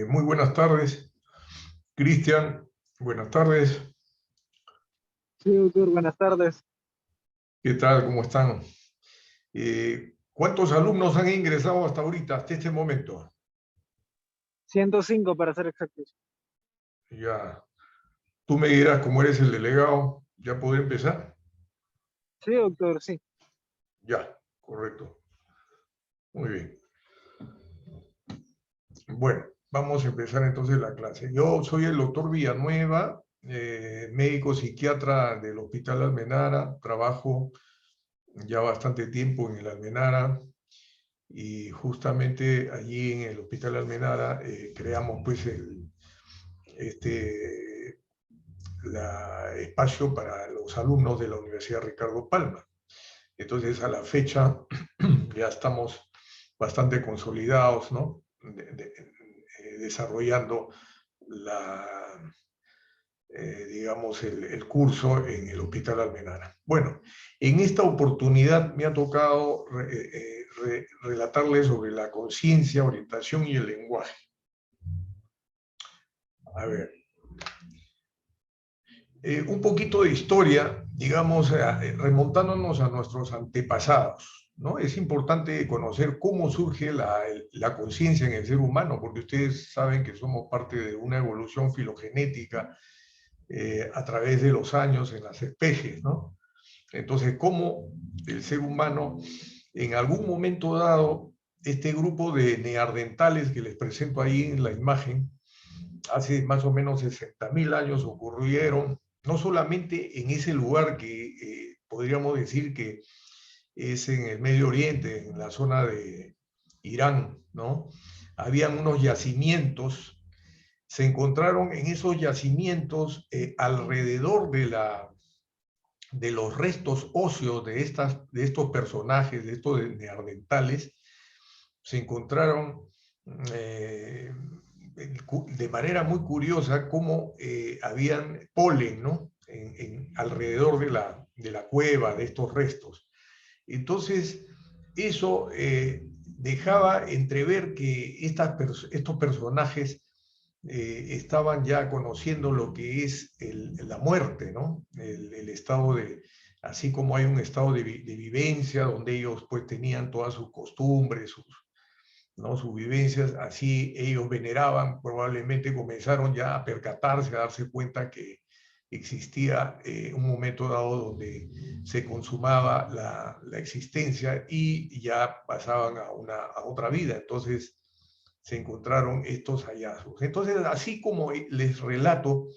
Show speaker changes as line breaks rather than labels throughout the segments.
Muy buenas tardes, Cristian. Buenas tardes.
Sí, doctor, buenas tardes.
¿Qué tal? ¿Cómo están? ¿Cuántos alumnos han ingresado hasta ahorita, hasta este momento?
105 para ser exactos.
Ya. Tú me dirás, como eres el delegado, ¿ya podré empezar?
Sí, doctor, sí.
Ya, correcto. Muy bien. Bueno, vamos a empezar entonces la clase. Yo soy el doctor Villanueva, médico psiquiatra del Hospital Almenara. Trabajo ya bastante tiempo en el Almenara y justamente allí en el Hospital Almenara creamos pues el espacio para los alumnos de la Universidad Ricardo Palma. Entonces, a la fecha ya estamos bastante consolidados, ¿no? Desarrollando digamos, el curso en el Hospital Almenara. Bueno, en esta oportunidad me ha tocado relatarles sobre la conciencia, orientación y el lenguaje. A ver. Un poquito de historia, digamos, remontándonos a nuestros antepasados, ¿no? Es importante conocer cómo surge la conciencia en el ser humano, porque ustedes saben que somos parte de una evolución filogenética a través de los años en las especies, ¿no? Entonces, cómo el ser humano, en algún momento dado, este grupo de neandertales que les presento ahí en la imagen, hace más o menos 60.000 años ocurrieron, no solamente en ese lugar que podríamos decir que es en el Medio Oriente, en la zona de Irán, ¿no? Habían unos yacimientos, se encontraron en esos yacimientos alrededor de los restos óseos de estos personajes, de estos neandertales, se encontraron de manera muy curiosa cómo habían polen, ¿no? Alrededor de la cueva, de estos restos. Entonces, eso dejaba entrever que estos personajes estaban ya conociendo lo que es la muerte, ¿no? El estado de, así como hay un estado de vivencia donde ellos pues tenían todas sus costumbres, ¿no? Sus vivencias, así ellos veneraban, probablemente comenzaron ya a percatarse, a darse cuenta que existía un momento dado donde se consumaba la existencia y ya pasaban a otra vida. Entonces se encontraron estos hallazgos. Entonces, así como les relato,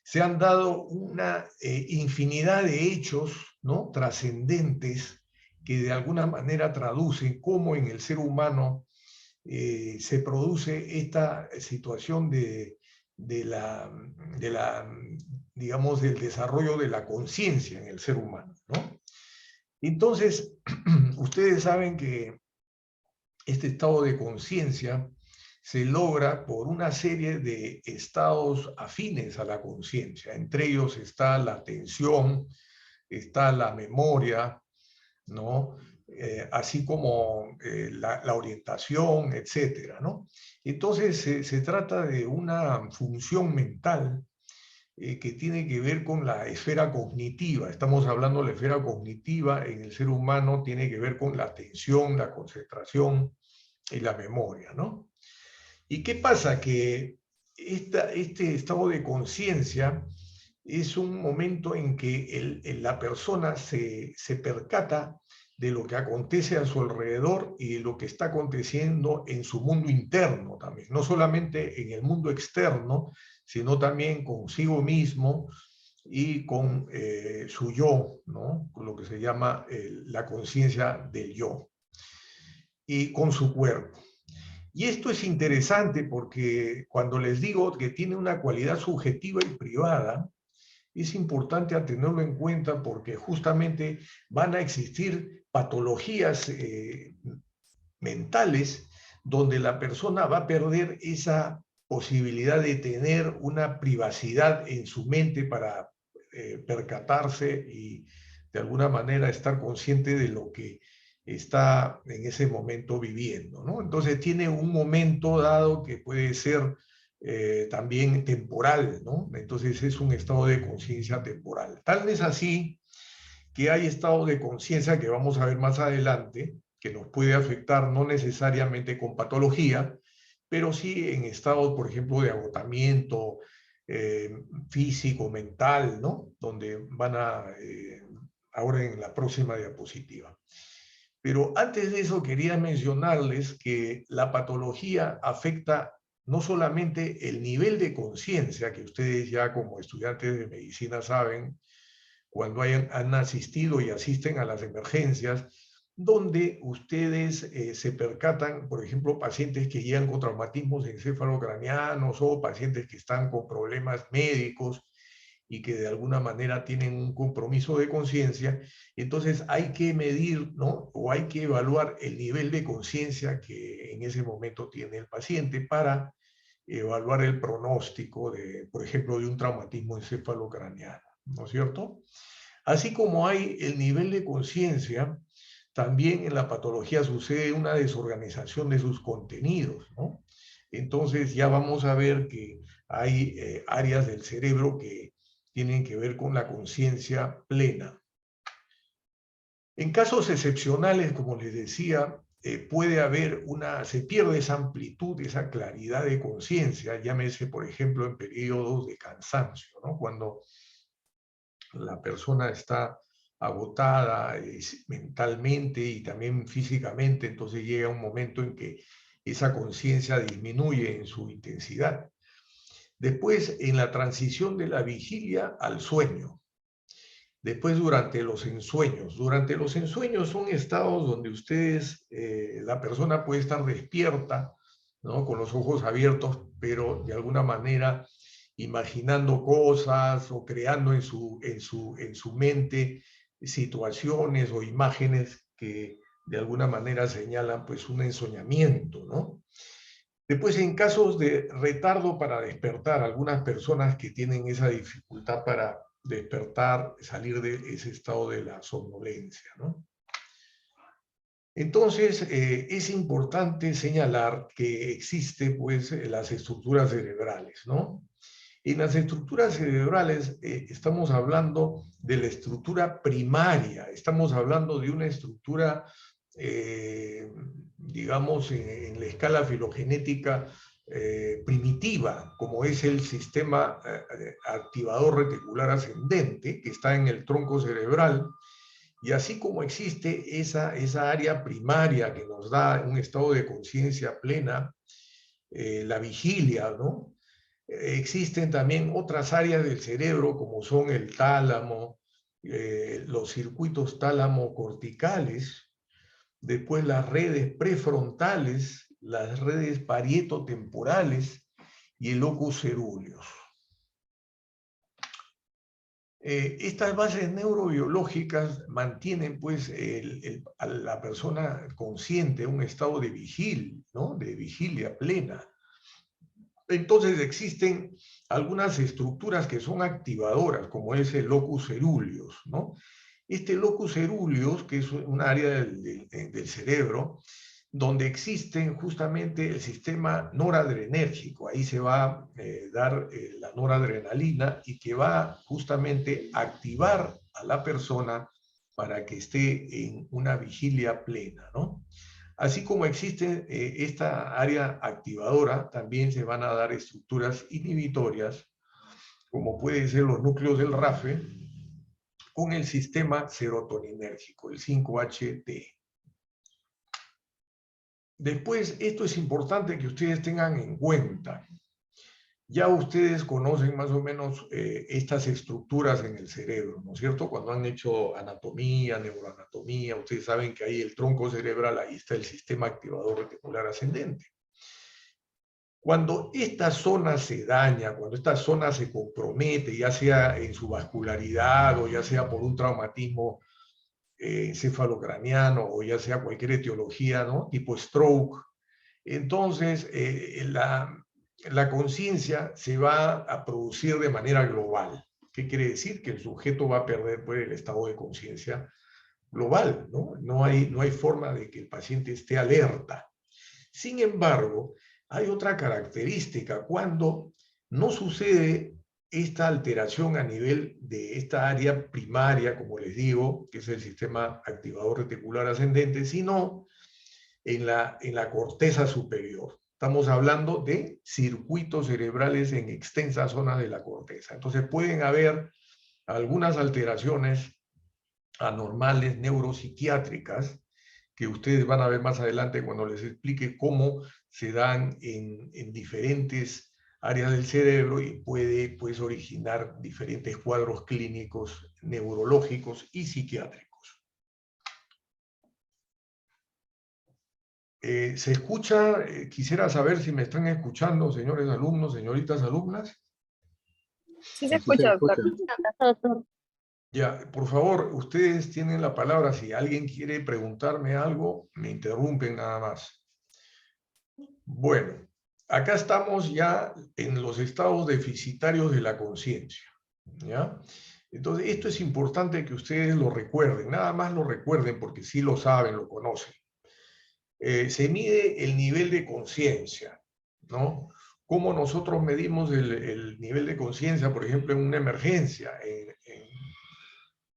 se han dado una infinidad de hechos, ¿no? Trascendentes que de alguna manera traducen cómo en el ser humano se produce esta situación digamos, del desarrollo de la conciencia en el ser humano, ¿no? Entonces, ustedes saben que este estado de conciencia se logra por una serie de estados afines a la conciencia. Entre ellos está la atención, está la memoria, ¿no? Así como la orientación, etcétera, ¿no? Entonces se trata de una función mental que tiene que ver con la esfera cognitiva. Estamos hablando de la esfera cognitiva en el ser humano, tiene que ver con la atención, la concentración y la memoria, ¿no? ¿Y qué pasa? Que este estado de conciencia es un momento en que la persona se percata de lo que acontece a su alrededor y de lo que está aconteciendo en su mundo interno también, no solamente en el mundo externo, sino también consigo mismo y con su yo, ¿no? Con lo que se llama la conciencia del yo, y con su cuerpo. Y esto es interesante porque cuando les digo que tiene una cualidad subjetiva y privada, es importante a tenerlo en cuenta porque justamente van a existir patologías mentales donde la persona va a perder esa posibilidad de tener una privacidad en su mente para percatarse y de alguna manera estar consciente de lo que está en ese momento viviendo, ¿no? Entonces tiene un momento dado que puede ser también temporal, ¿no? Entonces es un estado de conciencia temporal. Tal vez así que hay estados de conciencia que vamos a ver más adelante, que nos puede afectar no necesariamente con patología, pero sí en estados, por ejemplo, de agotamiento físico, mental, ¿no? Donde van a, ahora en la próxima diapositiva. Pero antes de eso quería mencionarles que la patología afecta no solamente el nivel de conciencia, que ustedes ya como estudiantes de medicina saben, cuando han asistido y asisten a las emergencias, donde ustedes se percatan, por ejemplo, pacientes que llegan con traumatismos encefalocranianos o pacientes que están con problemas médicos y que de alguna manera tienen un compromiso de conciencia, entonces hay que medir, ¿no? O hay que evaluar el nivel de conciencia que en ese momento tiene el paciente para evaluar el pronóstico de, por ejemplo, de un traumatismo encefalocraniano, ¿no es cierto? Así como hay el nivel de conciencia, también en la patología sucede una desorganización de sus contenidos, ¿no? Entonces ya vamos a ver que hay áreas del cerebro que tienen que ver con la conciencia plena. En casos excepcionales, como les decía, puede haber se pierde esa amplitud, esa claridad de conciencia, llámese, por ejemplo, en periodos de cansancio, ¿no? Cuando la persona está agotada mentalmente y también físicamente, entonces llega un momento en que esa conciencia disminuye en su intensidad. Después, en la transición de la vigilia al sueño. Después, durante los ensueños. Durante los ensueños son estados donde ustedes, la persona puede estar despierta, ¿no? Con los ojos abiertos, pero de alguna manera imaginando cosas o creando en su mente situaciones o imágenes que de alguna manera señalan pues un ensoñamiento, ¿no? Después, en casos de retardo para despertar, algunas personas que tienen esa dificultad para despertar, salir de ese estado de la somnolencia, ¿no? Entonces, es importante señalar que existen pues las estructuras cerebrales, ¿no? En las estructuras cerebrales estamos hablando de la estructura primaria, estamos hablando de una estructura, digamos, en la escala filogenética primitiva, como es el sistema activador reticular ascendente, que está en el tronco cerebral, y así como existe esa área primaria que nos da un estado de conciencia plena, la vigilia, ¿no? Existen también otras áreas del cerebro como son el tálamo, los circuitos tálamo-corticales, después las redes prefrontales, las redes parietotemporales y el locus ceruleus. Estas bases neurobiológicas mantienen pues a la persona consciente en un estado de vigilia, ¿no? De vigilia plena. Entonces existen algunas estructuras que son activadoras, como es el locus ceruleus, ¿no? Este locus ceruleus, que es un área del cerebro, donde existe justamente el sistema noradrenérgico. Ahí se va a dar la noradrenalina y que va justamente a activar a la persona para que esté en una vigilia plena, ¿no? Así como existe esta área activadora, también se van a dar estructuras inhibitorias, como pueden ser los núcleos del RAFE, con el sistema serotoninérgico, el 5-HT. Después, esto es importante que ustedes tengan en cuenta. Ya ustedes conocen más o menos estas estructuras en el cerebro, ¿no es cierto? Cuando han hecho anatomía, neuroanatomía, ustedes saben que ahí el tronco cerebral, ahí está el sistema activador reticular ascendente. Cuando esta zona se daña, cuando esta zona se compromete, ya sea en su vascularidad o ya sea por un traumatismo encefalocraniano o ya sea cualquier etiología, ¿no? Tipo stroke, entonces la conciencia se va a producir de manera global. ¿Qué quiere decir? Que el sujeto va a perder pues, el estado de conciencia global, ¿no? No hay forma de que el paciente esté alerta. Sin embargo, hay otra característica. Cuando no sucede esta alteración a nivel de esta área primaria, como les digo, que es el sistema activador reticular ascendente, sino en la corteza superior. Estamos hablando de circuitos cerebrales en extensas zonas de la corteza. Entonces pueden haber algunas alteraciones anormales neuropsiquiátricas que ustedes van a ver más adelante cuando les explique cómo se dan en diferentes áreas del cerebro y puede pues originar diferentes cuadros clínicos neurológicos y psiquiátricos. ¿Se escucha? Quisiera saber si me están escuchando, señores alumnos, señoritas alumnas.
Sí se escucha, doctor.
Ya, por favor, ustedes tienen la palabra. Si alguien quiere preguntarme algo, me interrumpen nada más. Bueno, acá estamos ya en los estados deficitarios de la conciencia, ¿ya? Entonces, esto es importante que ustedes lo recuerden, nada más lo recuerden porque sí lo saben, lo conocen. Se mide el nivel de conciencia, ¿no? ¿Cómo nosotros medimos el nivel de conciencia, por ejemplo, en una emergencia?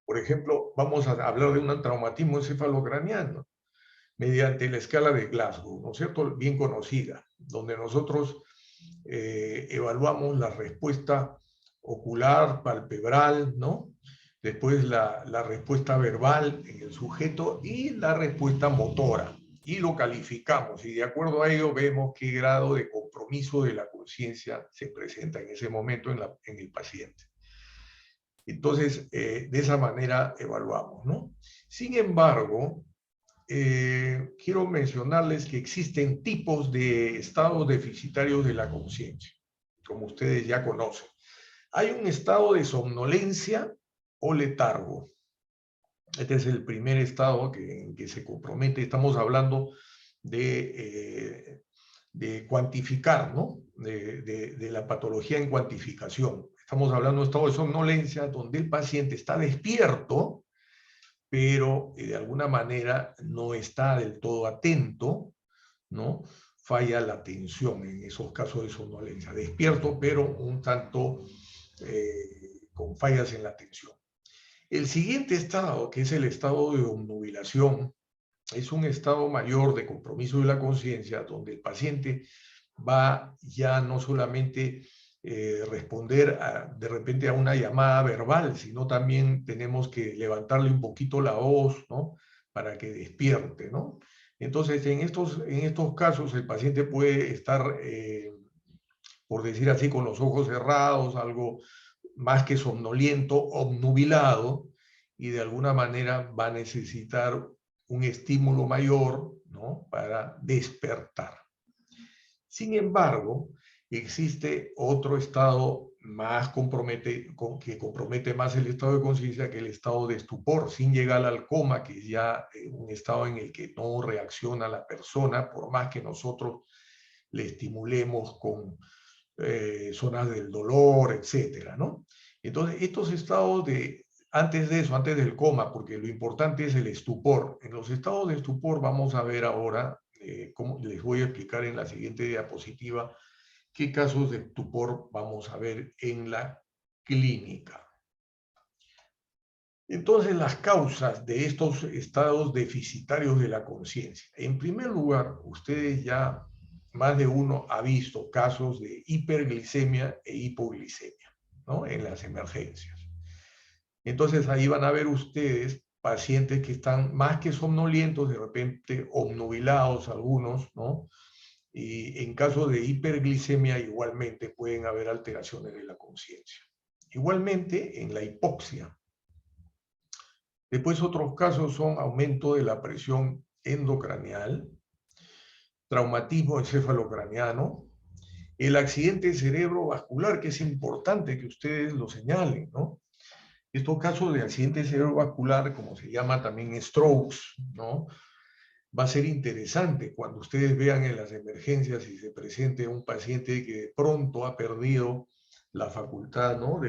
Por ejemplo, vamos a hablar de un traumatismo encefalocraniano mediante la escala de Glasgow, ¿no es cierto? Bien conocida, donde nosotros evaluamos la respuesta ocular, palpebral, ¿no? Después la respuesta verbal en el sujeto y la respuesta motora. Y lo calificamos y de acuerdo a ello vemos qué grado de compromiso de la conciencia se presenta en ese momento en el paciente. Entonces, de esa manera evaluamos, ¿no? Sin embargo, quiero mencionarles que existen tipos de estados deficitarios de la conciencia, como ustedes ya conocen. Hay un estado de somnolencia o letargo. Este es el primer estado en que se compromete. Estamos hablando de cuantificar, ¿no? De la patología en cuantificación. Estamos hablando de un estado de somnolencia donde el paciente está despierto, pero de alguna manera no está del todo atento, ¿no? Falla la atención en esos casos de somnolencia. Despierto, pero un tanto con fallas en la atención. El siguiente estado, que es el estado de obnubilación, es un estado mayor de compromiso de la conciencia, donde el paciente va ya no solamente responder de repente a una llamada verbal, sino también tenemos que levantarle un poquito la voz, ¿no? Para que despierte, ¿no? Entonces, en estos casos, el paciente puede estar, por decir así, con los ojos cerrados, algo más que somnoliento, obnubilado, y de alguna manera va a necesitar un estímulo mayor, ¿no? Para despertar. Sin embargo, existe otro estado más que compromete más el estado de conciencia, que el estado de estupor, sin llegar al coma, que es ya un estado en el que no reacciona la persona, por más que nosotros le estimulemos con zonas del dolor, etcétera, ¿no? Entonces, estos estados antes de eso, antes del coma, porque lo importante es el estupor. En los estados de estupor vamos a ver ahora, cómo les voy a explicar en la siguiente diapositiva, qué casos de estupor vamos a ver en la clínica. Entonces, las causas de estos estados deficitarios de la conciencia. En primer lugar, ustedes ya, más de uno ha visto casos de hiperglicemia e hipoglicemia, ¿no? En las emergencias. Entonces, ahí van a ver ustedes pacientes que están más que somnolientos, de repente obnubilados algunos, ¿no? Y en caso de hiperglicemia, igualmente pueden haber alteraciones de la conciencia. Igualmente, en la hipoxia. Después otros casos son aumento de la presión endocranial, traumatismo encefalocraniano, el accidente cerebrovascular, que es importante que ustedes lo señalen, ¿no? Estos casos de accidente cerebrovascular, como se llama también strokes, ¿no? Va a ser interesante cuando ustedes vean en las emergencias y se presente un paciente que de pronto ha perdido la facultad, ¿no?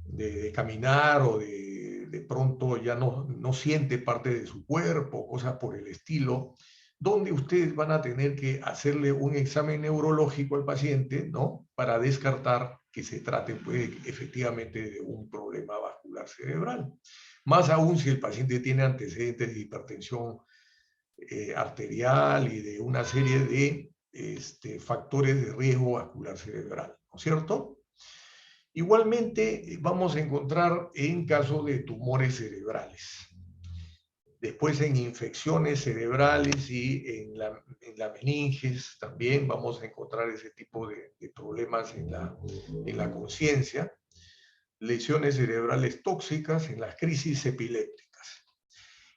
de caminar o de pronto ya no siente parte de su cuerpo, cosas por el estilo, donde ustedes van a tener que hacerle un examen neurológico al paciente, ¿no? Para descartar que se trate pues, efectivamente de un problema vascular cerebral. Más aún si el paciente tiene antecedentes de hipertensión arterial y de una serie de factores de riesgo vascular cerebral, ¿no es cierto? Igualmente vamos a encontrar en casos de tumores cerebrales. Después en infecciones cerebrales y en la meninges también vamos a encontrar ese tipo de problemas en la conciencia. Lesiones cerebrales tóxicas en las crisis epilépticas.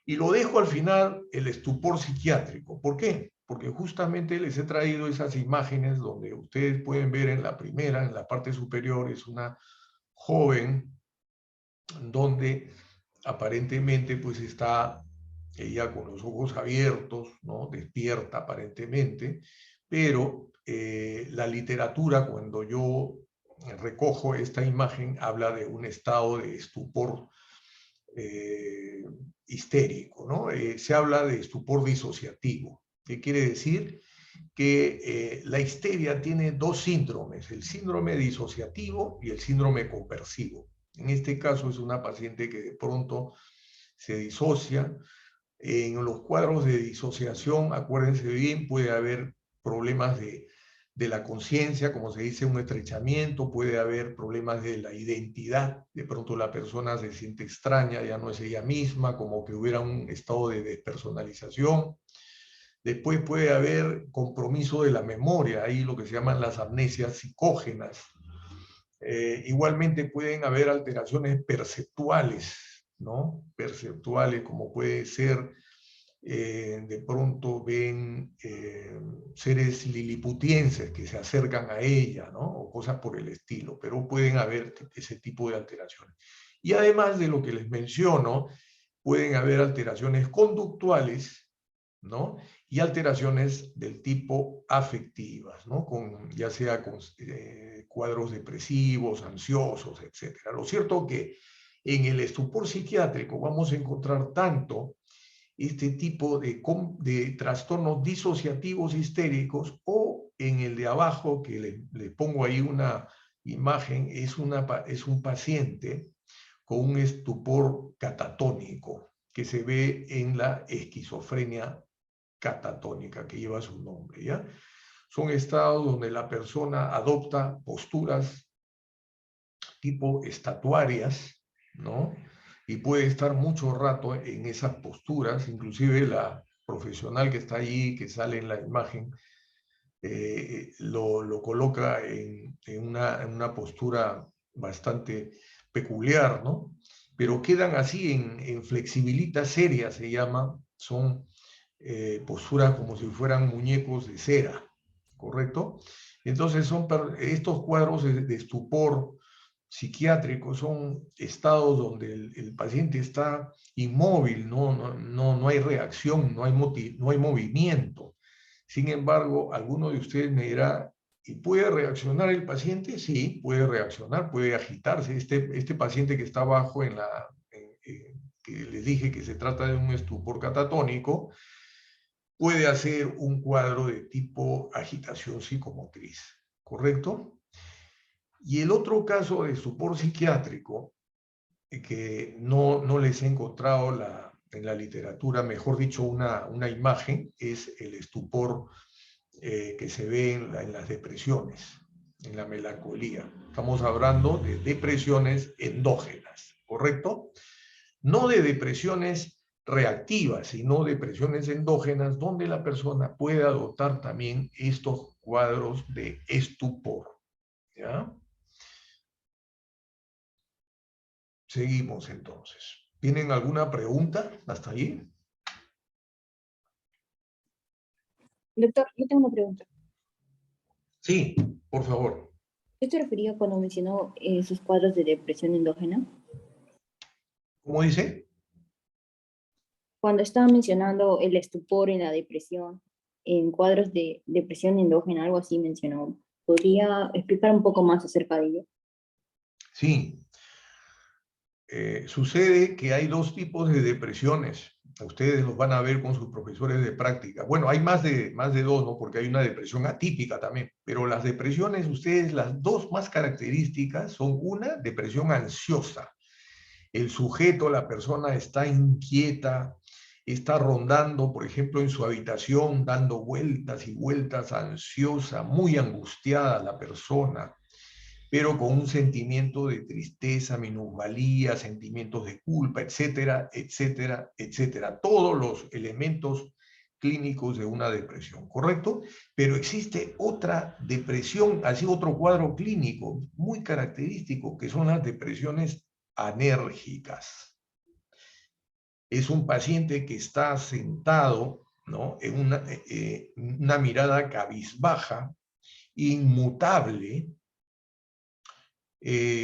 Y lo dejo al final, el estupor psiquiátrico. ¿Por qué? Porque justamente les he traído esas imágenes donde ustedes pueden ver en la primera, en la parte superior, es una joven donde aparentemente pues está ella con los ojos abiertos, ¿no? Despierta aparentemente, pero la literatura, cuando yo recojo esta imagen, habla de un estado de estupor histérico, ¿no? Se habla de estupor disociativo. ¿Qué quiere decir? Que la histeria tiene dos síndromes, el síndrome disociativo y el síndrome compersivo. En este caso es una paciente que de pronto se disocia. En los cuadros de disociación, acuérdense bien, puede haber problemas de la conciencia, como se dice, un estrechamiento, puede haber problemas de la identidad, de pronto la persona se siente extraña, ya no es ella misma, como que hubiera un estado de despersonalización. Después puede haber compromiso de la memoria, ahí lo que se llaman las amnesias psicógenas. Igualmente pueden haber alteraciones perceptuales, ¿no? Perceptuales, como puede ser de pronto ven seres liliputienses que se acercan a ella, ¿no? O cosas por el estilo, pero pueden haber ese tipo de alteraciones. Y además de lo que les menciono, pueden haber alteraciones conductuales, ¿no? Y alteraciones del tipo afectivas, ¿no? Ya sea con cuadros depresivos, ansiosos, etc. Lo cierto que en el estupor psiquiátrico vamos a encontrar tanto este tipo de trastornos disociativos histéricos, o en el de abajo, que le pongo ahí una imagen, es un paciente con un estupor catatónico que se ve en la esquizofrenia catatónica que lleva su nombre, ¿ya? Son estados donde la persona adopta posturas tipo estatuarias, ¿no? Y puede estar mucho rato en esas posturas, inclusive la profesional que está allí, que sale en la imagen, lo coloca en una postura bastante peculiar, ¿no? Pero quedan así en flexibilidad seria, se llama, son posturas como si fueran muñecos de cera, ¿correcto? Entonces son estos cuadros de estupor psiquiátrico, son estados donde el paciente está inmóvil, no hay reacción, no hay movimiento. Sin embargo, alguno de ustedes me dirá, ¿y puede reaccionar el paciente? Sí, puede reaccionar, puede agitarse. Este paciente que está abajo que les dije que se trata de un estupor catatónico, puede hacer un cuadro de tipo agitación psicomotriz, ¿correcto? Y el otro caso de estupor psiquiátrico que no les he encontrado en la literatura, mejor dicho, una imagen, es el estupor que se ve en las depresiones, en la melancolía. Estamos hablando de depresiones endógenas, ¿correcto? No de depresiones reactivas, sino depresiones endógenas, donde la persona puede adoptar también estos cuadros de estupor. ¿Ya? Seguimos entonces. ¿Tienen alguna pregunta hasta ahí?
Doctor, yo tengo una pregunta.
Sí, por favor.
¿Qué se refería cuando mencionó esos cuadros de depresión endógena?
¿Cómo dice?
Cuando estaba mencionando el estupor en la depresión, en cuadros de depresión endógena, algo así mencionó. ¿Podría explicar un poco más acerca de ello?
Sí. Sucede que hay dos tipos de depresiones. Ustedes los van a ver con sus profesores de práctica. Bueno, hay más de dos, ¿no? Porque hay una depresión atípica también. Pero las depresiones, ustedes, las dos más características son una, depresión ansiosa. El sujeto, la persona está inquieta, está rondando, por ejemplo, en su habitación, dando vueltas y vueltas, ansiosa, muy angustiada la persona, pero con un sentimiento de tristeza, minusvalía, sentimientos de culpa, etcétera, etcétera, etcétera. Todos los elementos clínicos de una depresión, ¿correcto? Pero existe otra depresión, así otro cuadro clínico muy característico, que son las depresiones anérgicas. Es un paciente que está sentado, ¿no?, en una mirada cabizbaja, inmutable,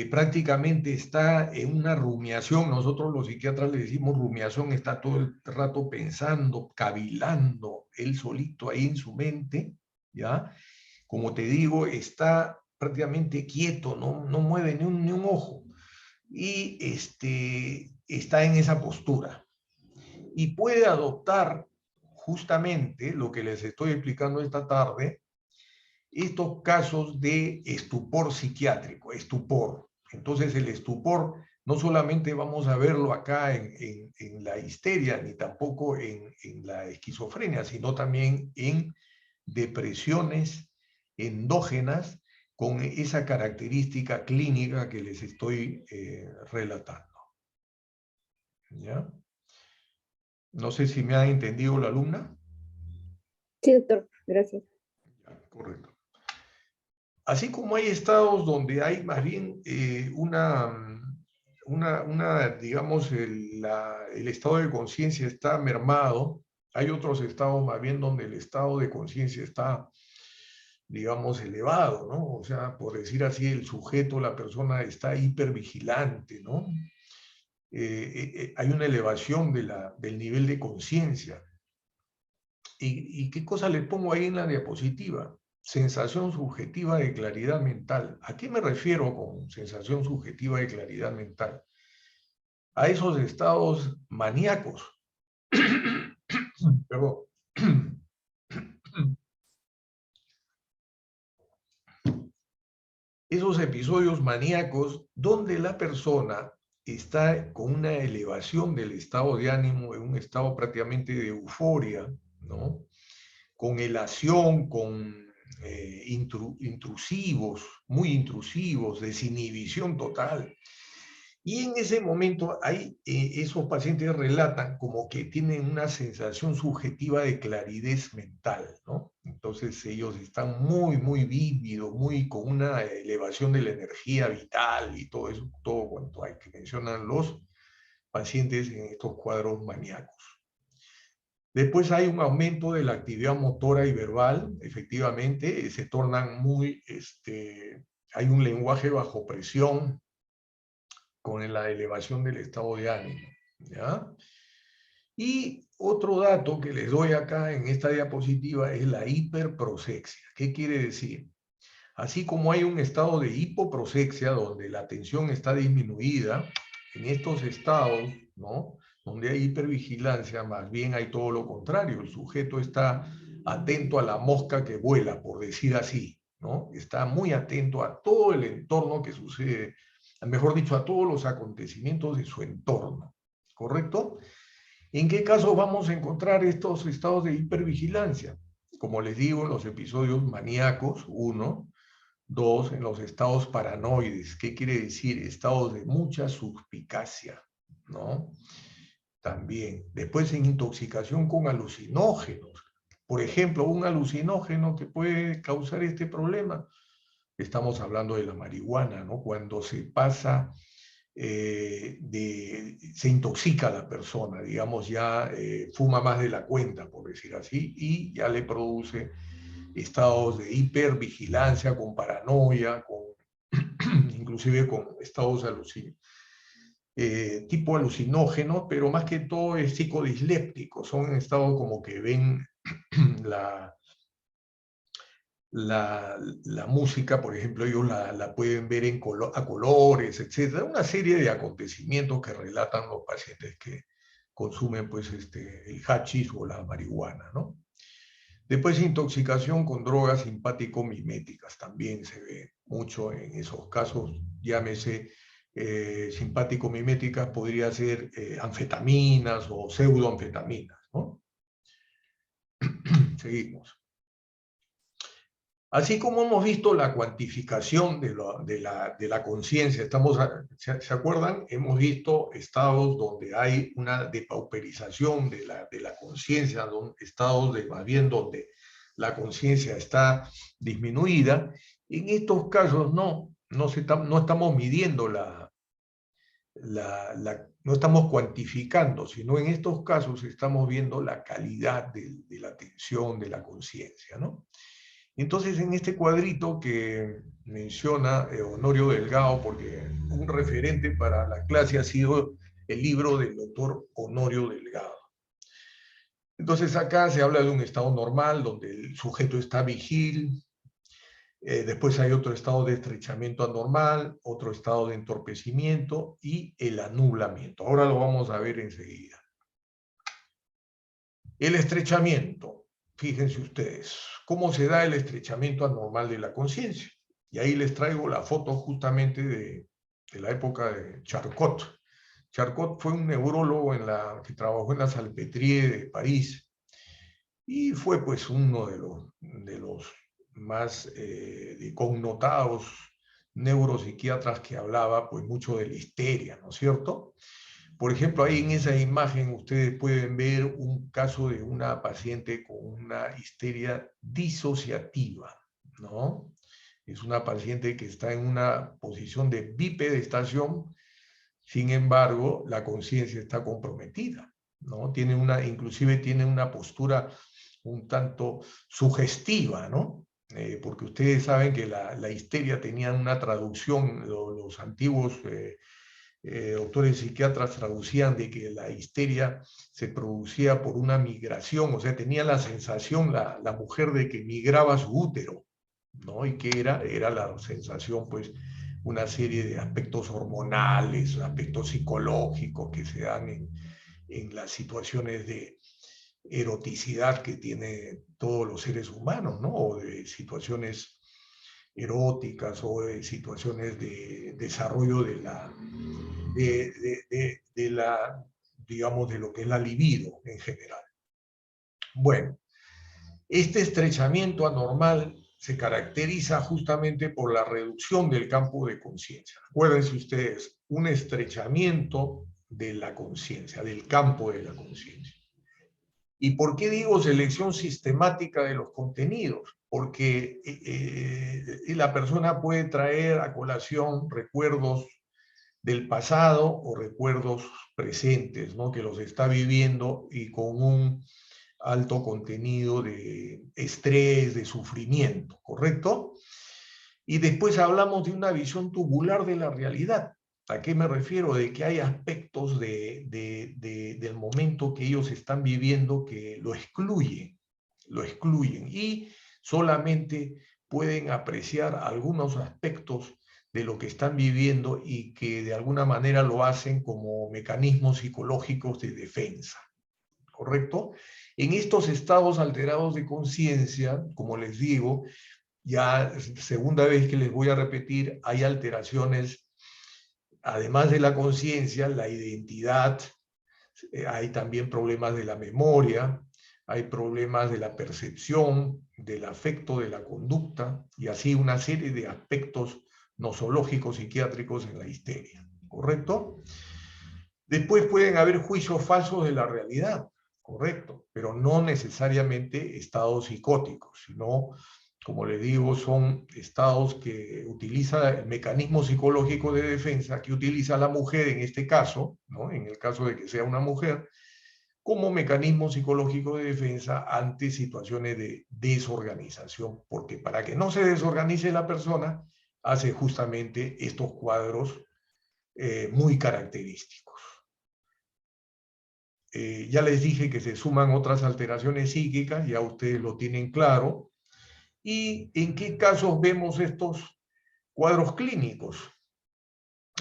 prácticamente está en una rumiación. Nosotros los psiquiatras le decimos rumiación, está todo el rato pensando, cavilando, él solito ahí en su mente, ¿ya? Como te digo, está prácticamente quieto, no mueve ni un ojo, y está en esa postura. Y puede adoptar justamente lo que les estoy explicando esta tarde, estos casos de estupor psiquiátrico, estupor. Entonces el estupor no solamente vamos a verlo acá en la histeria, ni tampoco en la esquizofrenia, sino también en depresiones endógenas con esa característica clínica que les estoy relatando. ¿Ya? No sé si me ha entendido la alumna.
Sí, doctor, gracias.
Ya, correcto. Así como hay estados donde hay más bien digamos, el estado de conciencia está mermado, hay otros estados más bien donde el estado de conciencia está, digamos, elevado, ¿no? O sea, por decir así, el sujeto, la persona está hipervigilante, ¿no? Hay una elevación del nivel de conciencia. ¿Y qué cosa le pongo ahí en la diapositiva? Sensación subjetiva de claridad mental. ¿A qué me refiero con sensación subjetiva de claridad mental? A esos estados maníacos. Perdón. Esos episodios maníacos donde la persona está con una elevación del estado de ánimo, en un estado prácticamente de euforia, ¿no? Con elación, con intrusivos, muy intrusivos, desinhibición total. Y en ese momento esos pacientes relatan como que tienen una sensación subjetiva de claridad mental, ¿no? Entonces ellos están muy vívidos, con una elevación de la energía vital y todo eso, todo cuanto hay que mencionan los pacientes en estos cuadros maníacos. Después hay un aumento de la actividad motora y verbal, efectivamente, se tornan hay un lenguaje bajo presión con la elevación del estado de ánimo, ¿ya? Y otro dato que les doy acá en esta diapositiva es la hiperprosexia. ¿Qué quiere decir? Así como hay un estado de hipoprosexia donde la atención está disminuida, en estos estados, ¿no?, donde hay hipervigilancia, más bien hay todo lo contrario. El sujeto está atento a la mosca que vuela, por decir así, ¿no? Está muy atento a todo el entorno que sucede mejor dicho, a todos los acontecimientos de su entorno, ¿correcto? ¿En qué casos vamos a encontrar estos estados de hipervigilancia? Como les digo, en los episodios maníacos, 1, 2, en los estados paranoides. ¿Qué quiere decir? Estados de mucha suspicacia, ¿no? También. Después en intoxicación con alucinógenos. Por ejemplo, un alucinógeno que puede causar este problema. Estamos hablando de la marihuana, ¿no? Cuando se pasa, se intoxica la persona, digamos, ya fuma más de la cuenta, por decir así, y ya le produce estados de hipervigilancia, con paranoia, inclusive con estados tipo alucinógeno, pero más que todo es psicodisléptico, son estados como que ven la música, por ejemplo, ellos la pueden ver a colores, etc. Una serie de acontecimientos que relatan los pacientes que consumen pues, el hachís o la marihuana, ¿no? Después, intoxicación con drogas simpático-miméticas, también se ve mucho en esos casos, llámese simpático-miméticas, podría ser anfetaminas o pseudoanfetaminas, ¿no? Seguimos. Así como hemos visto la cuantificación de la conciencia, ¿se acuerdan? Hemos visto estados donde hay una depauperización de la conciencia, estados más bien donde la conciencia está disminuida. En estos casos no estamos midiendo no estamos cuantificando, sino en estos casos estamos viendo la calidad de la atención, de la conciencia, ¿no? Entonces, en este cuadrito que menciona Honorio Delgado, porque un referente para la clase ha sido el libro del doctor Honorio Delgado. Entonces, acá se habla de un estado normal, donde el sujeto está vigil, después hay otro estado de estrechamiento anormal, otro estado de entorpecimiento y el anublamiento. Ahora lo vamos a ver enseguida. El estrechamiento. Fíjense ustedes, ¿cómo se da el estrechamiento anormal de la conciencia? Y ahí les traigo la foto justamente de la época de Charcot. Charcot fue un neurólogo que trabajó en la Salpêtrière de París y fue pues uno de los más connotados neuropsiquiatras que hablaba pues mucho de la histeria, ¿no es cierto? Por ejemplo, ahí en esa imagen ustedes pueden ver un caso de una paciente con una histeria disociativa, ¿no? Es una paciente que está en una posición de bipedestación, sin embargo, la conciencia está comprometida, ¿no? Inclusive tiene una postura un tanto sugestiva, ¿no? Porque ustedes saben que la histeria tenía una traducción, los antiguos doctores psiquiatras traducían de que la histeria se producía por una migración, o sea, tenía la sensación la mujer de que migraba su útero, ¿no? Y que era la sensación, pues, una serie de aspectos hormonales, aspectos psicológicos que se dan en las situaciones de eroticidad que tiene todos los seres humanos, ¿no? O de situaciones eróticas o de situaciones de desarrollo digamos, de lo que es la libido en general. Bueno, este estrechamiento anormal se caracteriza justamente por la reducción del campo de conciencia. Acuérdense ustedes, un estrechamiento de la conciencia, del campo de la conciencia. ¿Y por qué digo selección sistemática de los contenidos? Porque la persona puede traer a colación recuerdos del pasado o recuerdos presentes, ¿no? Que los está viviendo y con un alto contenido de estrés, de sufrimiento, ¿correcto? Y después hablamos de una visión tubular de la realidad. ¿A qué me refiero? De que hay aspectos del momento que ellos están viviendo que lo excluyen y solamente pueden apreciar algunos aspectos de lo que están viviendo y que de alguna manera lo hacen como mecanismos psicológicos de defensa, ¿correcto? En estos estados alterados de conciencia, como les digo, ya segunda vez que les voy a repetir, hay alteraciones además de la conciencia, la identidad, hay también problemas de la memoria, hay problemas de la percepción, del afecto, de la conducta, y así una serie de aspectos nosológicos psiquiátricos en la histeria, ¿correcto? Después pueden haber juicios falsos de la realidad, correcto, pero no necesariamente estados psicóticos, sino, como les digo, son estados que utiliza el mecanismo psicológico de defensa que utiliza la mujer en este caso, ¿no? En el caso de que sea una mujer, como mecanismo psicológico de defensa ante situaciones de desorganización, porque para que no se desorganice la persona, hace justamente estos cuadros muy característicos. Ya les dije que se suman otras alteraciones psíquicas, ya ustedes lo tienen claro. ¿Y en qué casos vemos estos cuadros clínicos?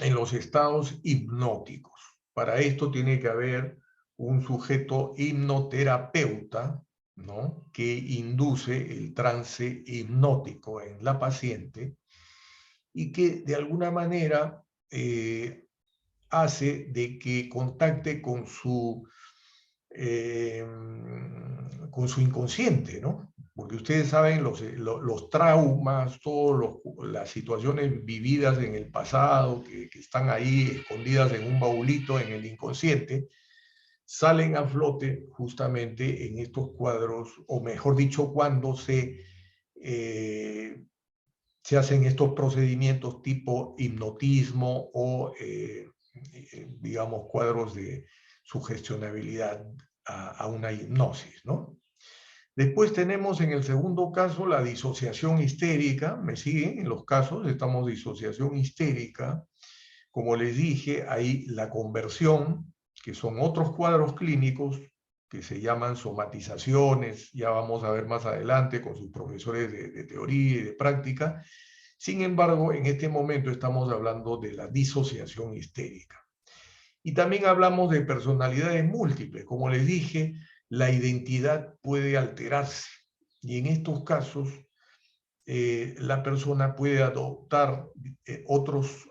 En los estados hipnóticos. Para esto tiene que haber un sujeto hipnoterapeuta, ¿no?, que induce el trance hipnótico en la paciente y que de alguna manera hace de que contacte con su inconsciente, ¿no? Porque ustedes saben los traumas, todas las situaciones vividas en el pasado, que están ahí escondidas en un baulito en el inconsciente, salen a flote justamente en estos cuadros, o mejor dicho, cuando se hacen estos procedimientos tipo hipnotismo o, digamos, cuadros de sugestionabilidad a una hipnosis, ¿no? Después tenemos en el segundo caso la disociación histérica. ¿Me siguen? En los casos estamos disociación histérica. Como les dije, hay la conversión, que son otros cuadros clínicos que se llaman somatizaciones, ya vamos a ver más adelante con sus profesores de teoría y de práctica. Sin embargo, en este momento estamos hablando de la disociación histérica. Y también hablamos de personalidades múltiples. Como les dije, la identidad puede alterarse. Y en estos casos, la persona puede adoptar otras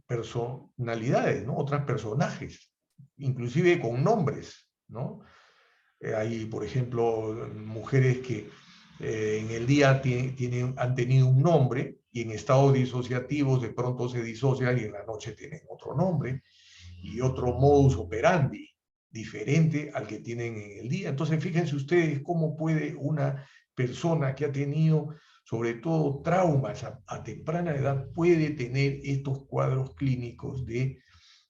personalidades, ¿no?, otros personajes, inclusive con nombres, ¿no? Hay, por ejemplo, mujeres que en el día han tenido un nombre y en estados disociativos de pronto se disocian y en la noche tienen otro nombre y otro modus operandi diferente al que tienen en el día. Entonces, fíjense ustedes cómo puede una persona que ha tenido, sobre todo, traumas a temprana edad, puede tener estos cuadros clínicos de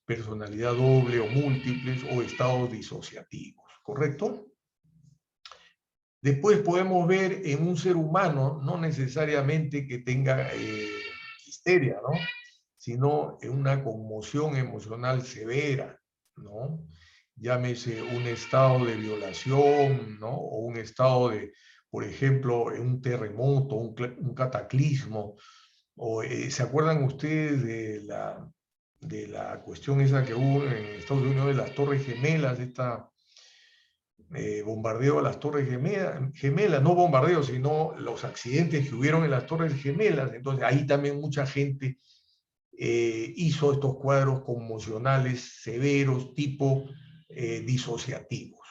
personalidad doble o múltiples o estados disociativos, ¿correcto? Después podemos ver en un ser humano, no necesariamente que tenga histeria, ¿no?, sino en una conmoción emocional severa, ¿no? Llámese un estado de violación, ¿no?, o un estado de, por ejemplo, un terremoto, un cataclismo, o ¿se acuerdan ustedes de la cuestión esa que hubo en Estados Unidos de las Torres Gemelas, esta bombardeo a las Torres Gemelas, no bombardeo, sino los accidentes que hubieron en las Torres Gemelas? Entonces ahí también mucha gente hizo estos cuadros conmocionales severos, tipo disociativos,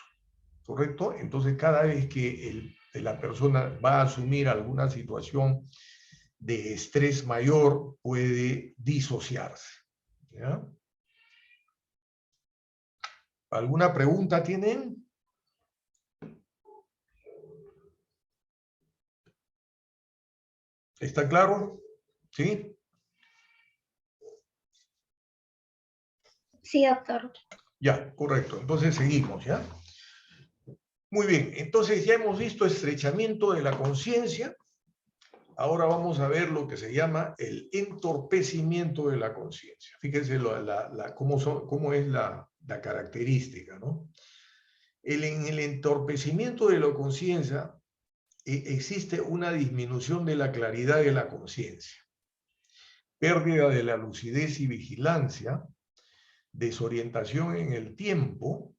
¿correcto? Entonces cada vez que la persona va a asumir alguna situación de estrés mayor, puede disociarse, ¿ya? ¿Alguna pregunta tienen? ¿Está claro? ¿Sí?
Sí, doctor.
Ya, correcto. Entonces seguimos, ¿ya? Muy bien, entonces ya hemos visto estrechamiento de la conciencia. Ahora vamos a ver lo que se llama el entorpecimiento de la conciencia. Fíjense cómo es la característica, ¿no? En el entorpecimiento de la conciencia existe una disminución de la claridad de la conciencia, pérdida de la lucidez y vigilancia, desorientación en el tiempo.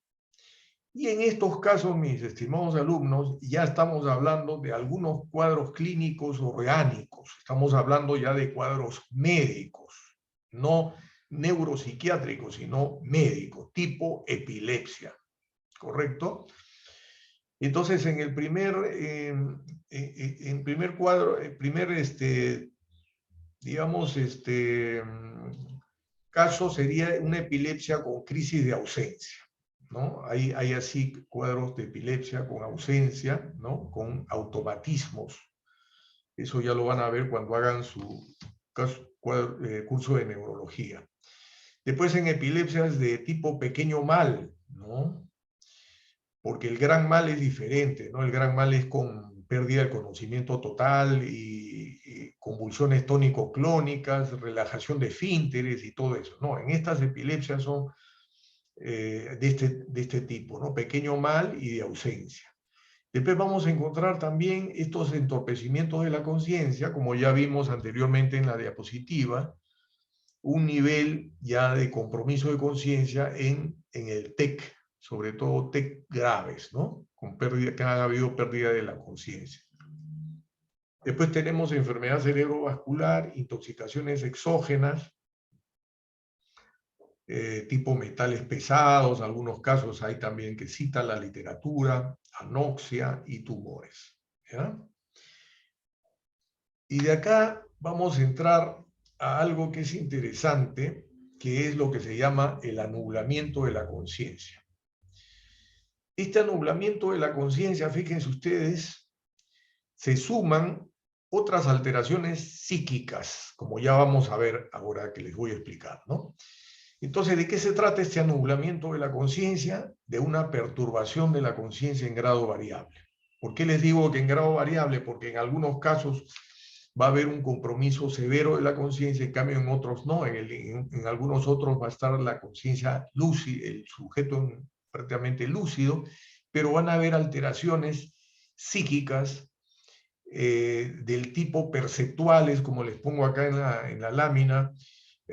Y en estos casos, mis estimados alumnos, ya estamos hablando de algunos cuadros clínicos orgánicos. Estamos hablando ya de cuadros médicos, no neuropsiquiátrico, sino médico, tipo epilepsia, ¿correcto? Entonces, en el primer cuadro, digamos, caso sería una epilepsia con crisis de ausencia, ¿no? Hay así cuadros de epilepsia con ausencia, ¿no? Con automatismos. Eso ya lo van a ver cuando hagan su curso de neurología. Después en epilepsias de tipo pequeño mal, ¿no? Porque el gran mal es diferente, ¿no? El gran mal es con pérdida del conocimiento total y convulsiones tónico-clónicas, relajación de esfínteres y todo eso. No, en estas epilepsias son de este tipo, ¿no? Pequeño mal y de ausencia. Después vamos a encontrar también estos entorpecimientos de la conciencia, como ya vimos anteriormente en la diapositiva, un nivel ya de compromiso de conciencia en el TEC, sobre todo TEC graves, ¿no? Con pérdida, que ha habido pérdida de la conciencia. Después tenemos enfermedad cerebrovascular, intoxicaciones exógenas, tipo metales pesados, algunos casos hay también que cita la literatura, anoxia y tumores, ¿ya? Y de acá vamos a entrar a algo que es interesante, que es lo que se llama el anublamiento de la conciencia. Este anublamiento de la conciencia, fíjense ustedes, se suman otras alteraciones psíquicas, como ya vamos a ver ahora que les voy a explicar, ¿no? Entonces, ¿de qué se trata este anublamiento de la conciencia? De una perturbación de la conciencia en grado variable. ¿Por qué les digo que en grado variable? Porque en algunos casos va a haber un compromiso severo de la conciencia, en cambio en otros no, en algunos otros va a estar la conciencia lúcida, el sujeto prácticamente lúcido, pero van a haber alteraciones psíquicas del tipo perceptuales, como les pongo acá en la lámina,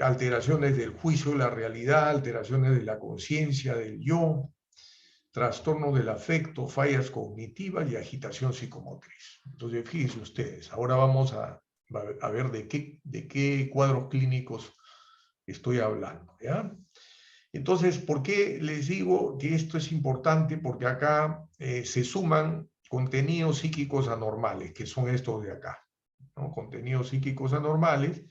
alteraciones del juicio de la realidad, alteraciones de la conciencia del yo, trastornos del afecto, fallas cognitivas y agitación psicomotriz. Entonces, fíjense ustedes, ahora vamos a ver de qué cuadros clínicos estoy hablando, ¿ya? Entonces, ¿por qué les digo que esto es importante? Porque acá se suman contenidos psíquicos anormales, que son estos de acá, ¿no? Contenidos psíquicos anormales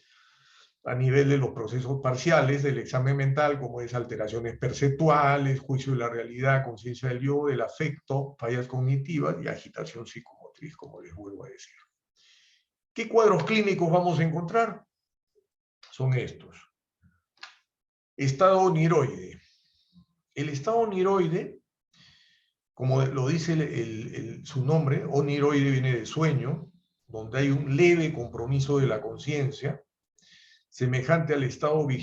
a nivel de los procesos parciales del examen mental, como es alteraciones perceptuales, juicio de la realidad, conciencia del yo, del afecto, fallas cognitivas y agitación psicomotriz, como les vuelvo a decir. ¿Qué cuadros clínicos vamos a encontrar? Son estos. Estado oniroide. El estado oniroide, como lo dice su nombre, oniroide viene de sueño, donde hay un leve compromiso de la conciencia, semejante al estado de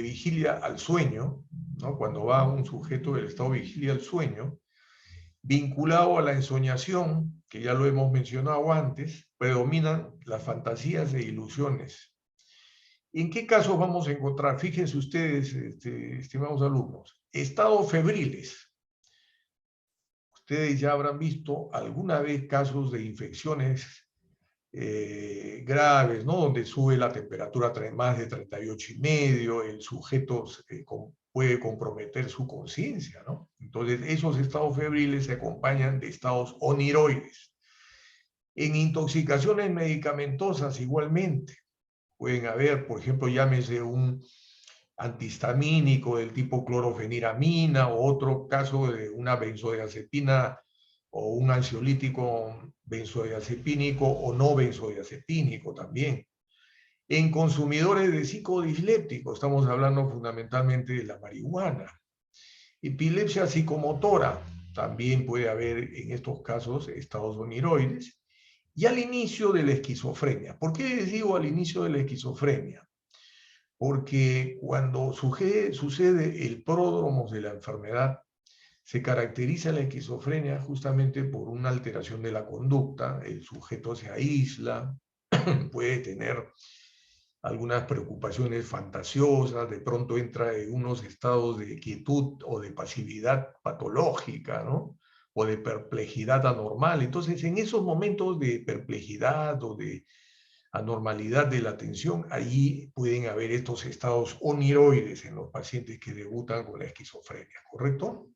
vigilia al sueño, ¿no? Cuando va un sujeto del estado de vigilia al sueño, vinculado a la ensoñación, que ya lo hemos mencionado antes, predominan las fantasías e ilusiones. ¿En qué casos vamos a encontrar? Fíjense ustedes, estimados alumnos, estados febriles. Ustedes ya habrán visto alguna vez casos de infecciones graves, ¿no? Donde sube la temperatura más de 38,5, el sujeto puede comprometer su conciencia, ¿no? Entonces, esos estados febriles se acompañan de estados oniroides. En intoxicaciones medicamentosas igualmente, pueden haber, por ejemplo, llámese un antihistamínico del tipo clorofeniramina o otro caso de una benzodiazepina o un ansiolítico benzodiazepínico o no benzodiazepínico también. En consumidores de psicodislépticos, estamos hablando fundamentalmente de la marihuana. Epilepsia psicomotora, también puede haber en estos casos estados oniroides. Y al inicio de la esquizofrenia. ¿Por qué les digo al inicio de la esquizofrenia? Porque cuando sucede el pródromo de la enfermedad, se caracteriza la esquizofrenia justamente por una alteración de la conducta, el sujeto se aísla, puede tener algunas preocupaciones fantasiosas, de pronto entra en unos estados de quietud o de pasividad patológica, ¿no? O de perplejidad anormal. Entonces, en esos momentos de perplejidad o de anormalidad de la atención, allí pueden haber estos estados oniroides en los pacientes que debutan con la esquizofrenia, ¿correcto?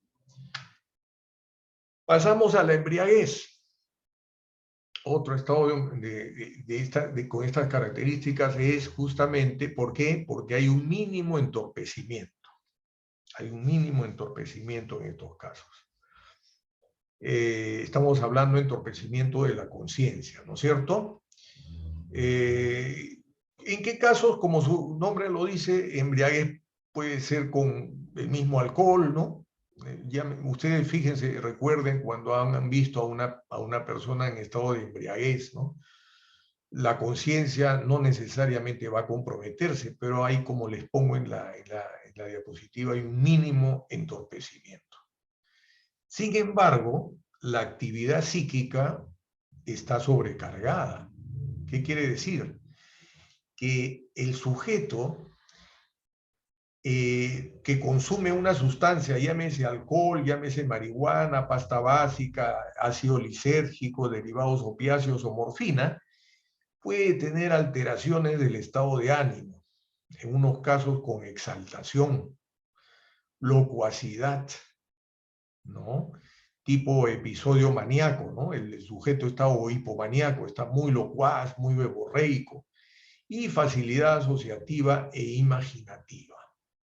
Pasamos a la embriaguez. Otro estado con estas características es justamente, ¿por qué? Porque hay un mínimo entorpecimiento. Hay un mínimo entorpecimiento en estos casos. Estamos hablando de entorpecimiento de la conciencia, ¿no es cierto? ¿En qué casos, como su nombre lo dice, embriaguez puede ser con el mismo alcohol, ¿no? Ya ustedes fíjense, recuerden cuando han visto a una persona en estado de embriaguez, ¿no? La conciencia no necesariamente va a comprometerse, pero hay, como les pongo en la diapositiva, hay un mínimo entorpecimiento. Sin embargo, la actividad psíquica está sobrecargada. ¿Qué quiere decir? Que el sujeto que consume una sustancia, llámese alcohol, llámese marihuana, pasta básica, ácido lisérgico, derivados opiáceos o morfina, puede tener alteraciones del estado de ánimo, en unos casos con exaltación, locuacidad, ¿no? Tipo episodio maníaco, ¿no? El sujeto está o hipomaníaco, está muy locuaz, muy verborreico, y facilidad asociativa e imaginativa,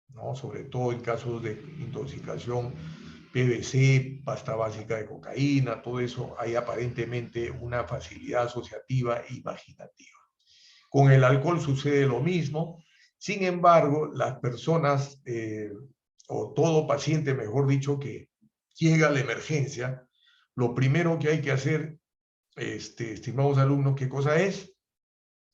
¿no? Sobre todo en casos de intoxicación, PVC, pasta básica de cocaína, todo eso, hay aparentemente una facilidad asociativa e imaginativa. Con el alcohol sucede lo mismo. Sin embargo, las personas, o todo paciente, mejor dicho, que llega a la emergencia, lo primero que hay que hacer, estimados alumnos, ¿qué cosa es?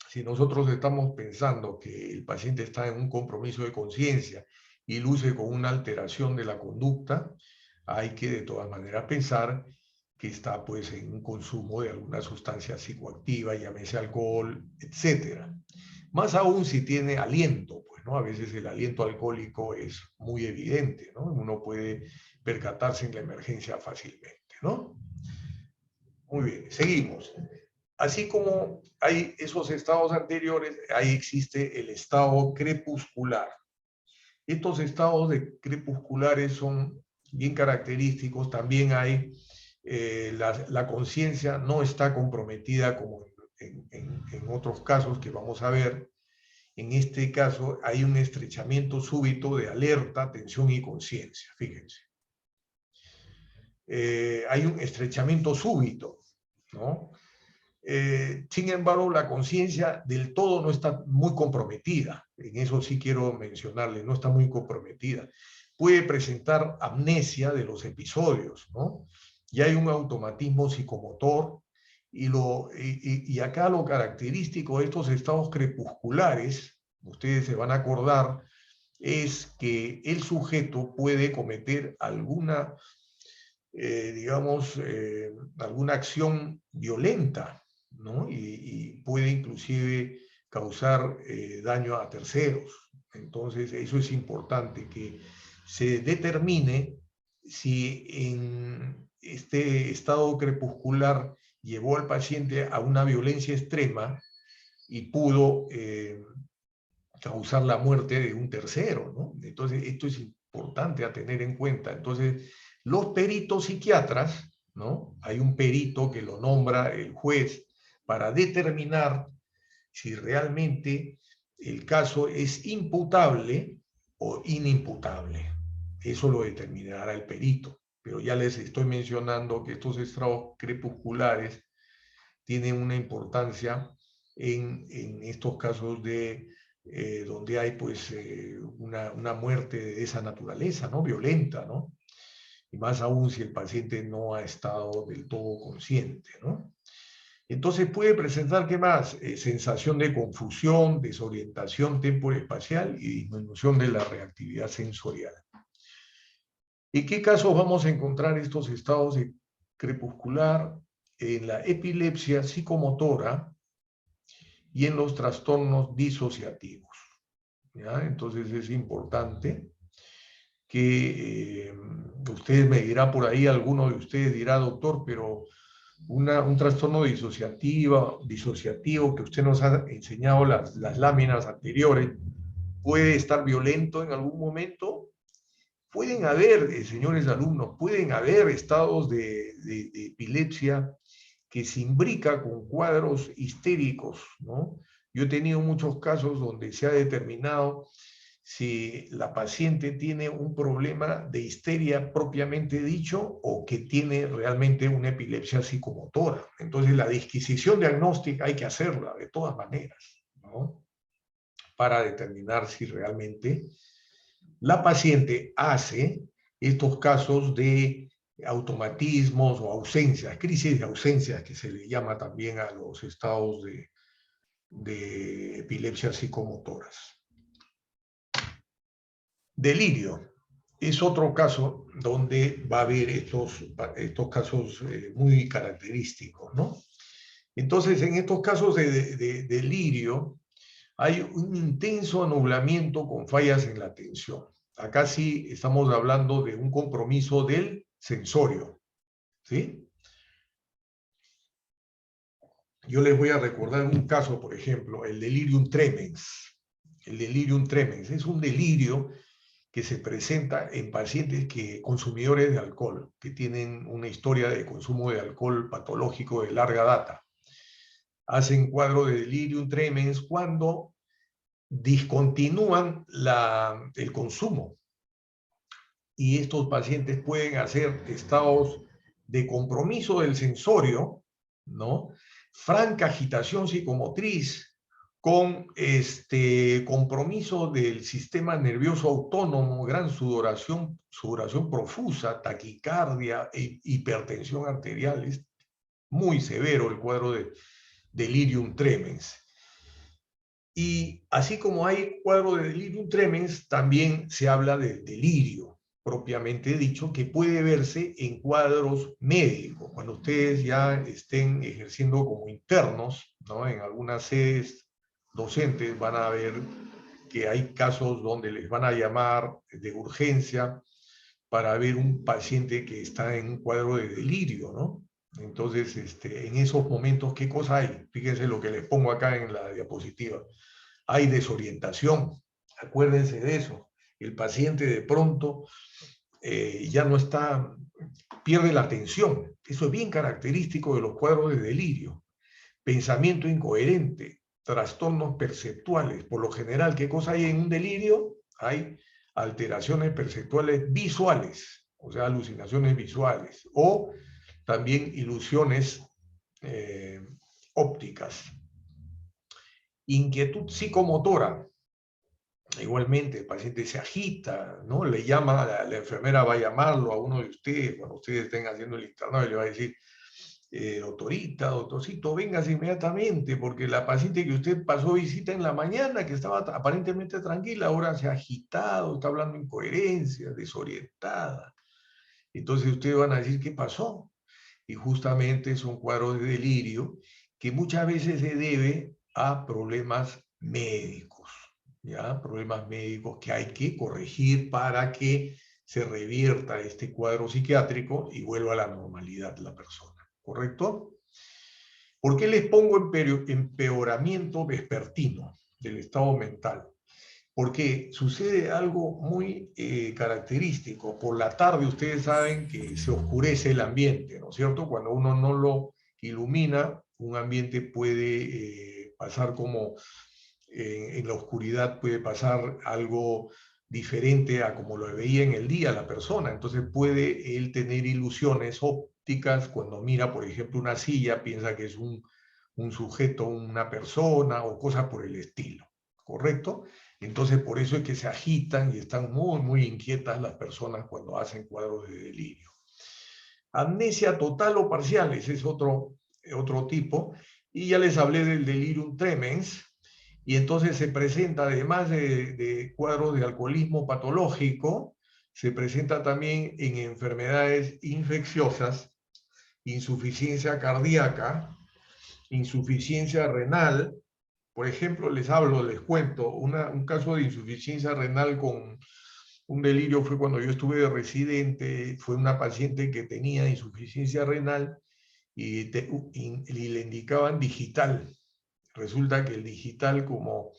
Si nosotros estamos pensando que el paciente está en un compromiso de conciencia y luce con una alteración de la conducta, hay que de todas maneras pensar que está pues en un consumo de alguna sustancia psicoactiva, llámese alcohol, etc. Más aún si tiene aliento, pues, ¿no? A veces el aliento alcohólico es muy evidente, ¿no? Uno puede percatarse en la emergencia fácilmente, ¿no? Muy bien, seguimos. Así como hay esos estados anteriores, ahí existe el estado crepuscular. Estos estados crepusculares son bien característicos. También hay, la conciencia no está comprometida como en otros casos que vamos a ver. En este caso hay un estrechamiento súbito de alerta, atención y conciencia, fíjense. Hay un estrechamiento súbito, ¿no? Sin embargo, la conciencia del todo no está muy comprometida. En eso sí quiero mencionarle, no está muy comprometida. Puede presentar amnesia de los episodios, ¿no? Y hay un automatismo psicomotor. Y acá lo característico de estos estados crepusculares, ustedes se van a acordar, es que el sujeto puede cometer alguna, alguna acción violenta, ¿no? Y puede inclusive causar daño a terceros. Entonces, eso es importante, que se determine si en este estado crepuscular llevó al paciente a una violencia extrema y pudo causar la muerte de un tercero, ¿no? Entonces, esto es importante a tener en cuenta. Entonces, los peritos psiquiatras, ¿no? Hay un perito que lo nombra el juez para determinar si realmente el caso es imputable o inimputable. Eso lo determinará el perito. Pero ya les estoy mencionando que estos estados crepusculares tienen una importancia en estos casos de donde hay pues una muerte de esa naturaleza, ¿no? Violenta, ¿no? Y más aún si el paciente no ha estado del todo consciente, ¿no? Entonces puede presentar, ¿qué más? Sensación de confusión, desorientación temporoespacial y disminución de la reactividad sensorial. ¿En qué casos vamos a encontrar estos estados de crepuscular? En la epilepsia psicomotora y en los trastornos disociativos, ¿ya? Entonces es importante que ustedes me dirán por ahí, alguno de ustedes dirá, doctor, pero un trastorno disociativo que usted nos ha enseñado las láminas anteriores, puede estar violento en algún momento. Pueden haber, señores alumnos, pueden haber estados de epilepsia que se imbrica con cuadros histéricos, ¿no? Yo he tenido muchos casos donde se ha determinado si la paciente tiene un problema de histeria propiamente dicho o que tiene realmente una epilepsia psicomotora. Entonces la disquisición diagnóstica hay que hacerla de todas maneras, ¿no? Para determinar si realmente la paciente hace estos casos de automatismos o ausencias, crisis de ausencias, que se le llama también a los estados de epilepsia psicomotoras. Delirio es otro caso donde va a haber estos casos muy característicos, ¿no? Entonces, en estos casos de delirio, hay un intenso anublamiento con fallas en la atención. Acá sí estamos hablando de un compromiso del sensorio, ¿sí? Yo les voy a recordar un caso, por ejemplo, el delirium tremens. El delirium tremens es un delirio que se presenta en pacientes consumidores de alcohol, que tienen una historia de consumo de alcohol patológico de larga data. Hacen cuadro de delirium tremens cuando discontinúan el consumo. Y estos pacientes pueden hacer estados de compromiso del sensorio, ¿no? Franca agitación psicomotriz, con compromiso del sistema nervioso autónomo, gran sudoración profusa, taquicardia, hipertensión arterial. Es muy severo el cuadro de delirium tremens. Y así como hay cuadro de delirium tremens, también se habla de delirio propiamente dicho, que puede verse en cuadros médicos. Cuando ustedes ya estén ejerciendo como internos, ¿no? En algunas sedes docentes van a ver que hay casos donde les van a llamar de urgencia para ver un paciente que está en un cuadro de delirio, ¿no? Entonces, en esos momentos, ¿qué cosa hay? Fíjense lo que les pongo acá en la diapositiva. Hay desorientación, acuérdense de eso. El paciente de pronto ya no está, pierde la atención. Eso es bien característico de los cuadros de delirio. Pensamiento incoherente, trastornos perceptuales. Por lo general, ¿qué cosa hay en un delirio? Hay alteraciones perceptuales visuales, o sea, alucinaciones visuales, o también ilusiones ópticas. Inquietud psicomotora. Igualmente, el paciente se agita, ¿no? Le llama, la enfermera va a llamarlo a uno de ustedes, cuando ustedes estén haciendo el internado, y le va a decir, doctorita, doctorcito, véngase inmediatamente, porque la paciente que usted pasó visita en la mañana, que estaba aparentemente tranquila, ahora se ha agitado, está hablando incoherencias, desorientada. Entonces ustedes van a decir, ¿qué pasó? Y justamente son cuadros de delirio que muchas veces se debe a problemas médicos, ¿ya? Problemas médicos que hay que corregir para que se revierta este cuadro psiquiátrico y vuelva a la normalidad la persona, ¿correcto? ¿Por qué les pongo empeoramiento vespertino del estado mental? Porque sucede algo muy característico. Por la tarde ustedes saben que se oscurece el ambiente, ¿no es cierto? Cuando uno no lo ilumina, un ambiente puede pasar como en la oscuridad, puede pasar algo diferente a como lo veía en el día la persona. Entonces puede él tener ilusiones ópticas cuando mira, por ejemplo, una silla, piensa que es un sujeto, una persona o cosas por el estilo, ¿correcto? Entonces, por eso es que se agitan y están muy, muy inquietas las personas cuando hacen cuadros de delirio. Amnesia total o parcial, ese es otro tipo. Y ya les hablé del delirium tremens. Y entonces se presenta, además de cuadros de alcoholismo patológico, se presenta también en enfermedades infecciosas, insuficiencia cardíaca, insuficiencia renal. Por ejemplo, les cuento, un caso de insuficiencia renal con un delirio fue cuando yo estuve de residente, fue una paciente que tenía insuficiencia renal y le indicaban digital. Resulta que el digital, como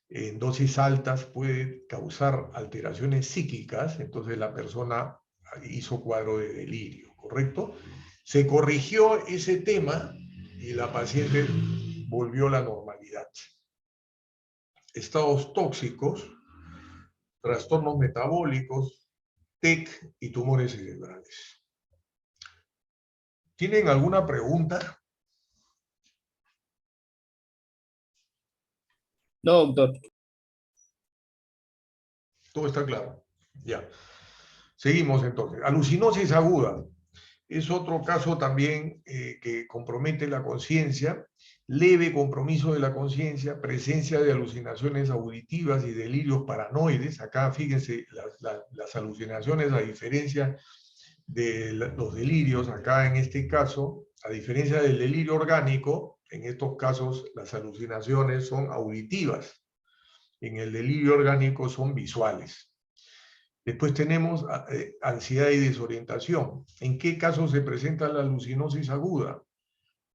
en dosis altas, puede causar alteraciones psíquicas, entonces la persona hizo cuadro de delirio, ¿correcto? Se corrigió ese tema y la paciente volvió a la normalidad. Estados tóxicos, trastornos metabólicos, TEC y tumores cerebrales. ¿Tienen alguna pregunta?
No, doctor.
Todo está claro. Ya. Seguimos entonces. Alucinosis aguda. Es otro caso también que compromete la conciencia, leve compromiso de la conciencia, presencia de alucinaciones auditivas y delirios paranoides. Acá fíjense las alucinaciones, a diferencia de los delirios, acá en este caso, a diferencia del delirio orgánico, en estos casos las alucinaciones son auditivas. En el delirio orgánico son visuales. Después tenemos ansiedad y desorientación. ¿En qué casos se presenta la alucinosis aguda?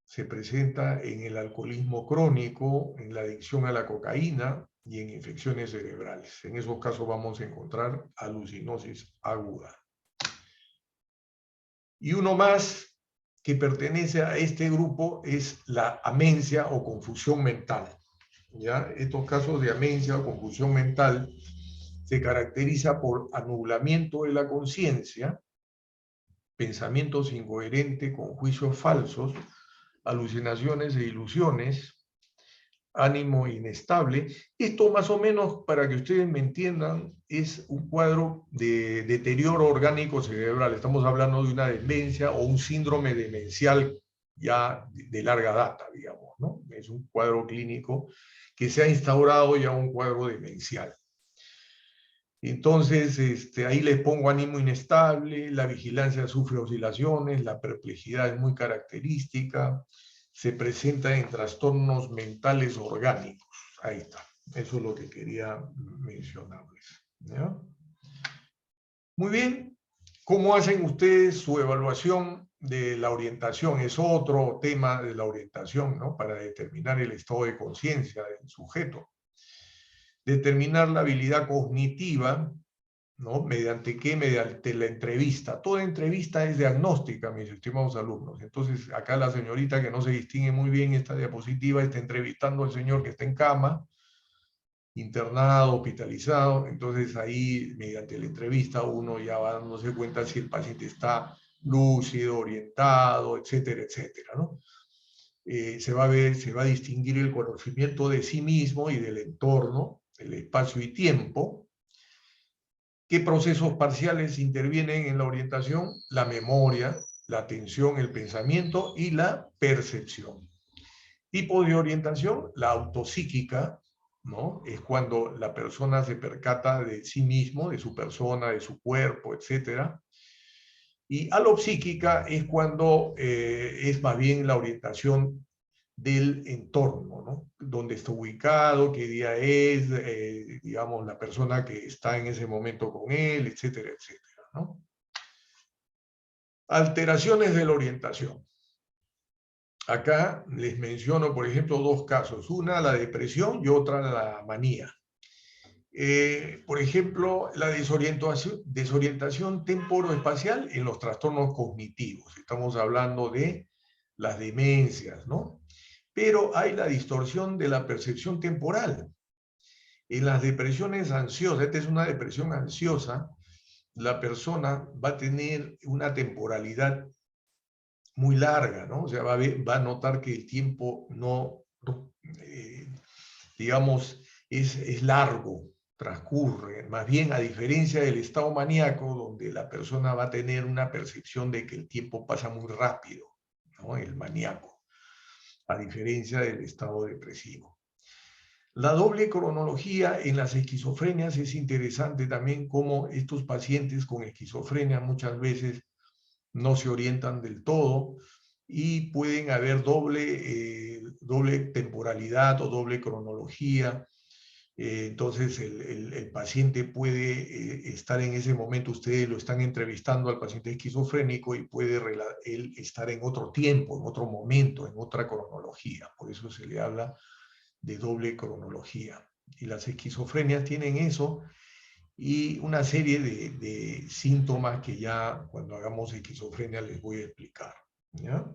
Se presenta en el alcoholismo crónico, en la adicción a la cocaína y en infecciones cerebrales. En esos casos vamos a encontrar alucinosis aguda. Y uno más que pertenece a este grupo es la amencia o confusión mental. ¿Ya? Estos casos de amencia o confusión mental se caracteriza por anublamiento de la conciencia, pensamientos incoherentes con juicios falsos, alucinaciones e ilusiones, ánimo inestable. Esto más o menos, para que ustedes me entiendan, es un cuadro de deterioro orgánico cerebral. Estamos hablando de una demencia o un síndrome demencial ya de larga data, digamos, ¿no? Es un cuadro clínico que se ha instaurado ya un cuadro demencial. Entonces, ahí les pongo ánimo inestable, la vigilancia sufre oscilaciones, la perplejidad es muy característica, se presenta en trastornos mentales orgánicos. Ahí está. Eso es lo que quería mencionarles. ¿Ya? Muy bien. ¿Cómo hacen ustedes su evaluación de la orientación? Es otro tema de la orientación, ¿no? Para determinar el estado de conciencia del sujeto. Determinar la habilidad cognitiva, ¿no? ¿Mediante qué? Mediante la entrevista. Toda entrevista es diagnóstica, mis estimados alumnos. Entonces, acá la señorita que no se distingue muy bien esta diapositiva está entrevistando al señor que está en cama, internado, hospitalizado. Entonces, ahí, mediante la entrevista, uno ya va dándose cuenta si el paciente está lúcido, orientado, etcétera, etcétera, ¿no? Se va a distinguir el conocimiento de sí mismo y del entorno, el espacio y tiempo. ¿Qué procesos parciales intervienen en la orientación? La memoria, la atención, el pensamiento y la percepción. Tipo de orientación, la autopsíquica, ¿no? Es cuando la persona se percata de sí mismo, de su persona, de su cuerpo, etc. Y alopsíquica es cuando es más bien la orientación del entorno, ¿no? Dónde está ubicado, qué día es, digamos, la persona que está en ese momento con él, etcétera, etcétera, ¿no? Alteraciones de la orientación. Acá les menciono, por ejemplo, dos casos. Una, la depresión, y otra, la manía. Por ejemplo, la desorientación temporoespacial en los trastornos cognitivos. Estamos hablando de las demencias, ¿no? Pero hay la distorsión de la percepción temporal. En las depresiones ansiosas, esta es una depresión ansiosa, la persona va a tener una temporalidad muy larga, ¿no? O sea, va a notar que el tiempo no, digamos, es largo, transcurre. Más bien, a diferencia del estado maníaco, donde la persona va a tener una percepción de que el tiempo pasa muy rápido, ¿no? El maníaco, a diferencia del estado depresivo. La doble cronología en las esquizofrenias es interesante también, cómo estos pacientes con esquizofrenia muchas veces no se orientan del todo y pueden haber doble temporalidad o doble cronología. Entonces el paciente puede estar en ese momento, ustedes lo están entrevistando al paciente esquizofrénico y puede él estar en otro tiempo, en otro momento, en otra cronología. Por eso se le habla de doble cronología. Y las esquizofrenias tienen eso y una serie de síntomas que ya cuando hagamos esquizofrenia les voy a explicar, ¿ya?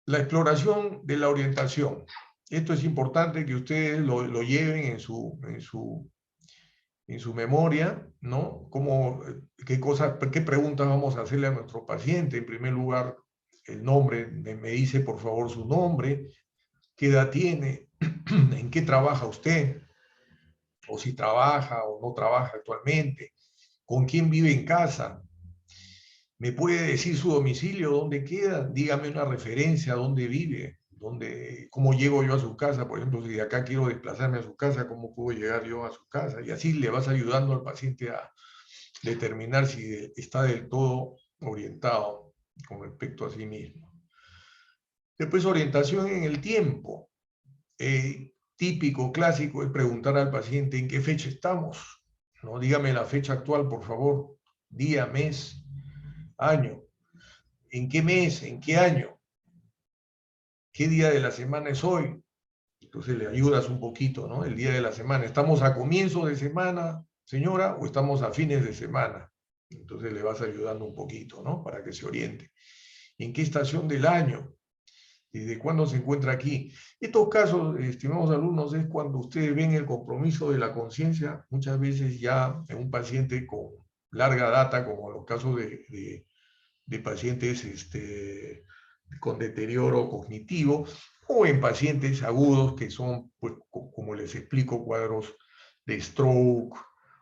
La exploración de la orientación. Esto es importante que ustedes lo lleven en su memoria, ¿no? ¿Qué preguntas vamos a hacerle a nuestro paciente? En primer lugar, el nombre, me dice por favor su nombre, qué edad tiene, en qué trabaja usted, o si trabaja o no trabaja actualmente, con quién vive en casa. ¿Me puede decir su domicilio, dónde queda? Dígame una referencia, dónde vive, cómo llego yo a su casa. Por ejemplo, si de acá quiero desplazarme a su casa, ¿cómo puedo llegar yo a su casa? Y así le vas ayudando al paciente a determinar si está del todo orientado con respecto a sí mismo. Después, orientación en el tiempo. Típico, clásico, es preguntar al paciente en qué fecha estamos. ¿No? Dígame la fecha actual, por favor. Día, mes, año. ¿En qué mes? ¿En qué año? ¿Qué día de la semana es hoy? Entonces le ayudas un poquito, ¿no? El día de la semana. ¿Estamos a comienzo de semana, señora, o estamos a fines de semana? Entonces le vas ayudando un poquito, ¿no? Para que se oriente. ¿En qué estación del año? ¿Desde cuándo se encuentra aquí? Estos casos, estimados alumnos, es cuando ustedes ven el compromiso de la conciencia, muchas veces ya en un paciente con larga data, como los casos de pacientes con deterioro cognitivo, o en pacientes agudos que son, pues, como les explico, cuadros de stroke,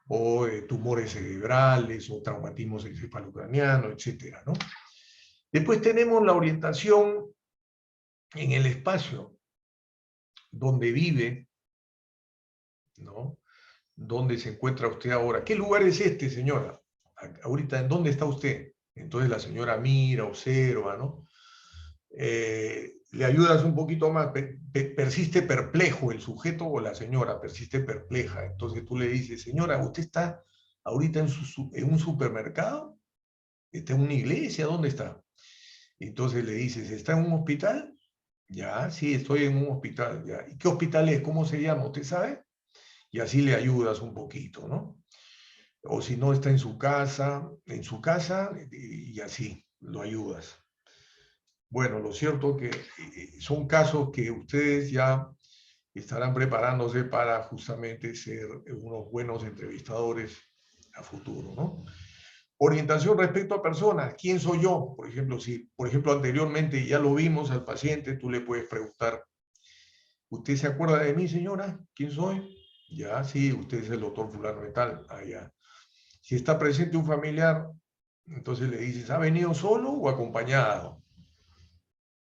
o de tumores cerebrales, o traumatismos encefalocranianos, etcétera, ¿no? Después tenemos la orientación en el espacio donde vive, ¿no? ¿Dónde se encuentra usted ahora? ¿Qué lugar es este, señora? Ahorita, ¿en dónde está usted? Entonces la señora mira, observa, ¿no? Le ayudas un poquito más, persiste perplejo el sujeto o la señora, persiste perpleja. Entonces tú le dices, señora, ¿usted está ahorita en un supermercado? ¿Está en una iglesia? ¿Dónde está? Entonces le dices, ¿está en un hospital? Ya, sí, estoy en un hospital. Ya. ¿Y qué hospital es? ¿Cómo se llama? ¿Usted sabe? Y así le ayudas un poquito, ¿no? O si no, está en su casa, y así lo ayudas. Bueno, lo cierto que son casos que ustedes ya estarán preparándose para justamente ser unos buenos entrevistadores a futuro, ¿no? Orientación respecto a personas. ¿Quién soy yo? Por ejemplo, si anteriormente ya lo vimos al paciente, tú le puedes preguntar, ¿usted se acuerda de mí, señora? ¿Quién soy? Ya, sí, usted es el doctor fulano de tal. Ah, ya. Si está presente un familiar, entonces le dices, ¿ha venido solo o acompañado?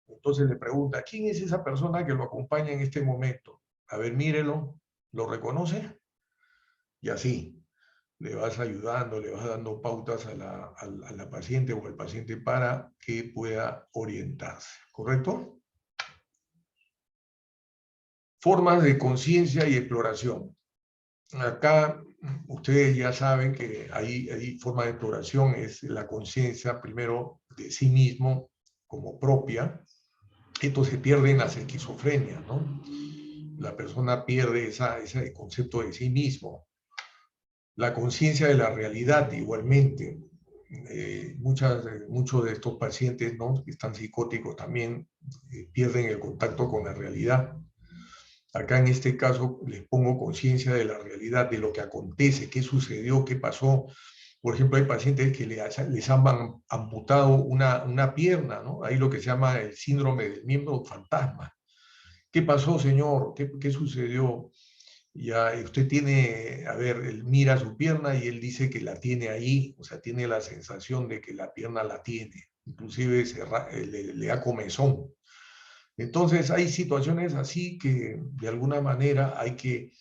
Entonces le pregunta, ¿quién es esa persona que lo acompaña en este momento? A ver, mírelo, ¿lo reconoce? Y así, le vas ayudando, le vas dando pautas a la paciente o al paciente para que pueda orientarse, ¿correcto? Formas de conciencia y exploración. Acá ustedes ya saben que hay forma de exploración, es la conciencia primero de sí mismo como propia. Esto se pierde en las esquizofrenias, ¿no? La persona pierde ese concepto de sí mismo. La conciencia de la realidad igualmente. Muchos de estos pacientes, ¿no?, que están psicóticos también pierden el contacto con la realidad. Acá en este caso les pongo conciencia de la realidad, de lo que acontece, qué sucedió, qué pasó. Por ejemplo, hay pacientes que les han amputado una pierna, ¿no? Hay lo que se llama el síndrome del miembro fantasma. ¿Qué pasó, señor? ¿Qué sucedió? Ya usted tiene, a ver, él mira su pierna y él dice que la tiene ahí, o sea, tiene la sensación de que la pierna la tiene, inclusive le da comezón. Entonces hay situaciones así que de alguna manera hay que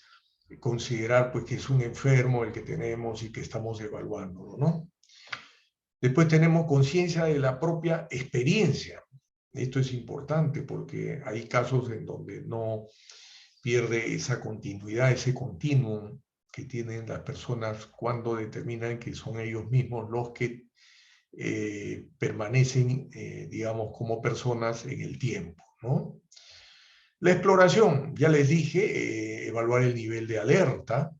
considerar, pues, que es un enfermo el que tenemos y que estamos evaluándolo, ¿no? Después tenemos conciencia de la propia experiencia. Esto es importante porque hay casos en donde no pierde esa continuidad, ese continuum que tienen las personas cuando determinan que son ellos mismos los que permanecen, digamos, como personas en el tiempo, ¿no? La exploración, ya les dije, evaluar el nivel de alerta,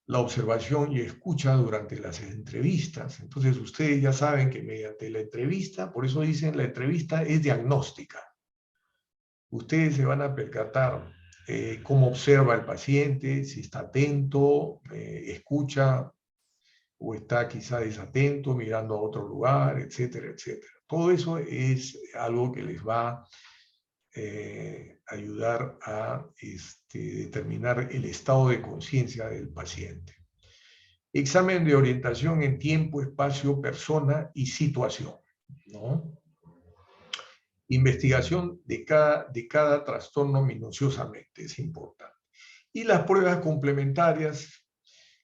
la observación y escucha durante las entrevistas. Entonces ustedes ya saben que mediante la entrevista, por eso dicen la entrevista es diagnóstica. Ustedes se van a percatar cómo observa el paciente, si está atento, escucha o está quizá desatento, mirando a otro lugar, etcétera, etcétera. Todo eso es algo que les va a ayudar a determinar el estado de conciencia del paciente. Examen de orientación en tiempo, espacio, persona y situación, ¿no? Investigación de cada trastorno minuciosamente, es importante. Y las pruebas complementarias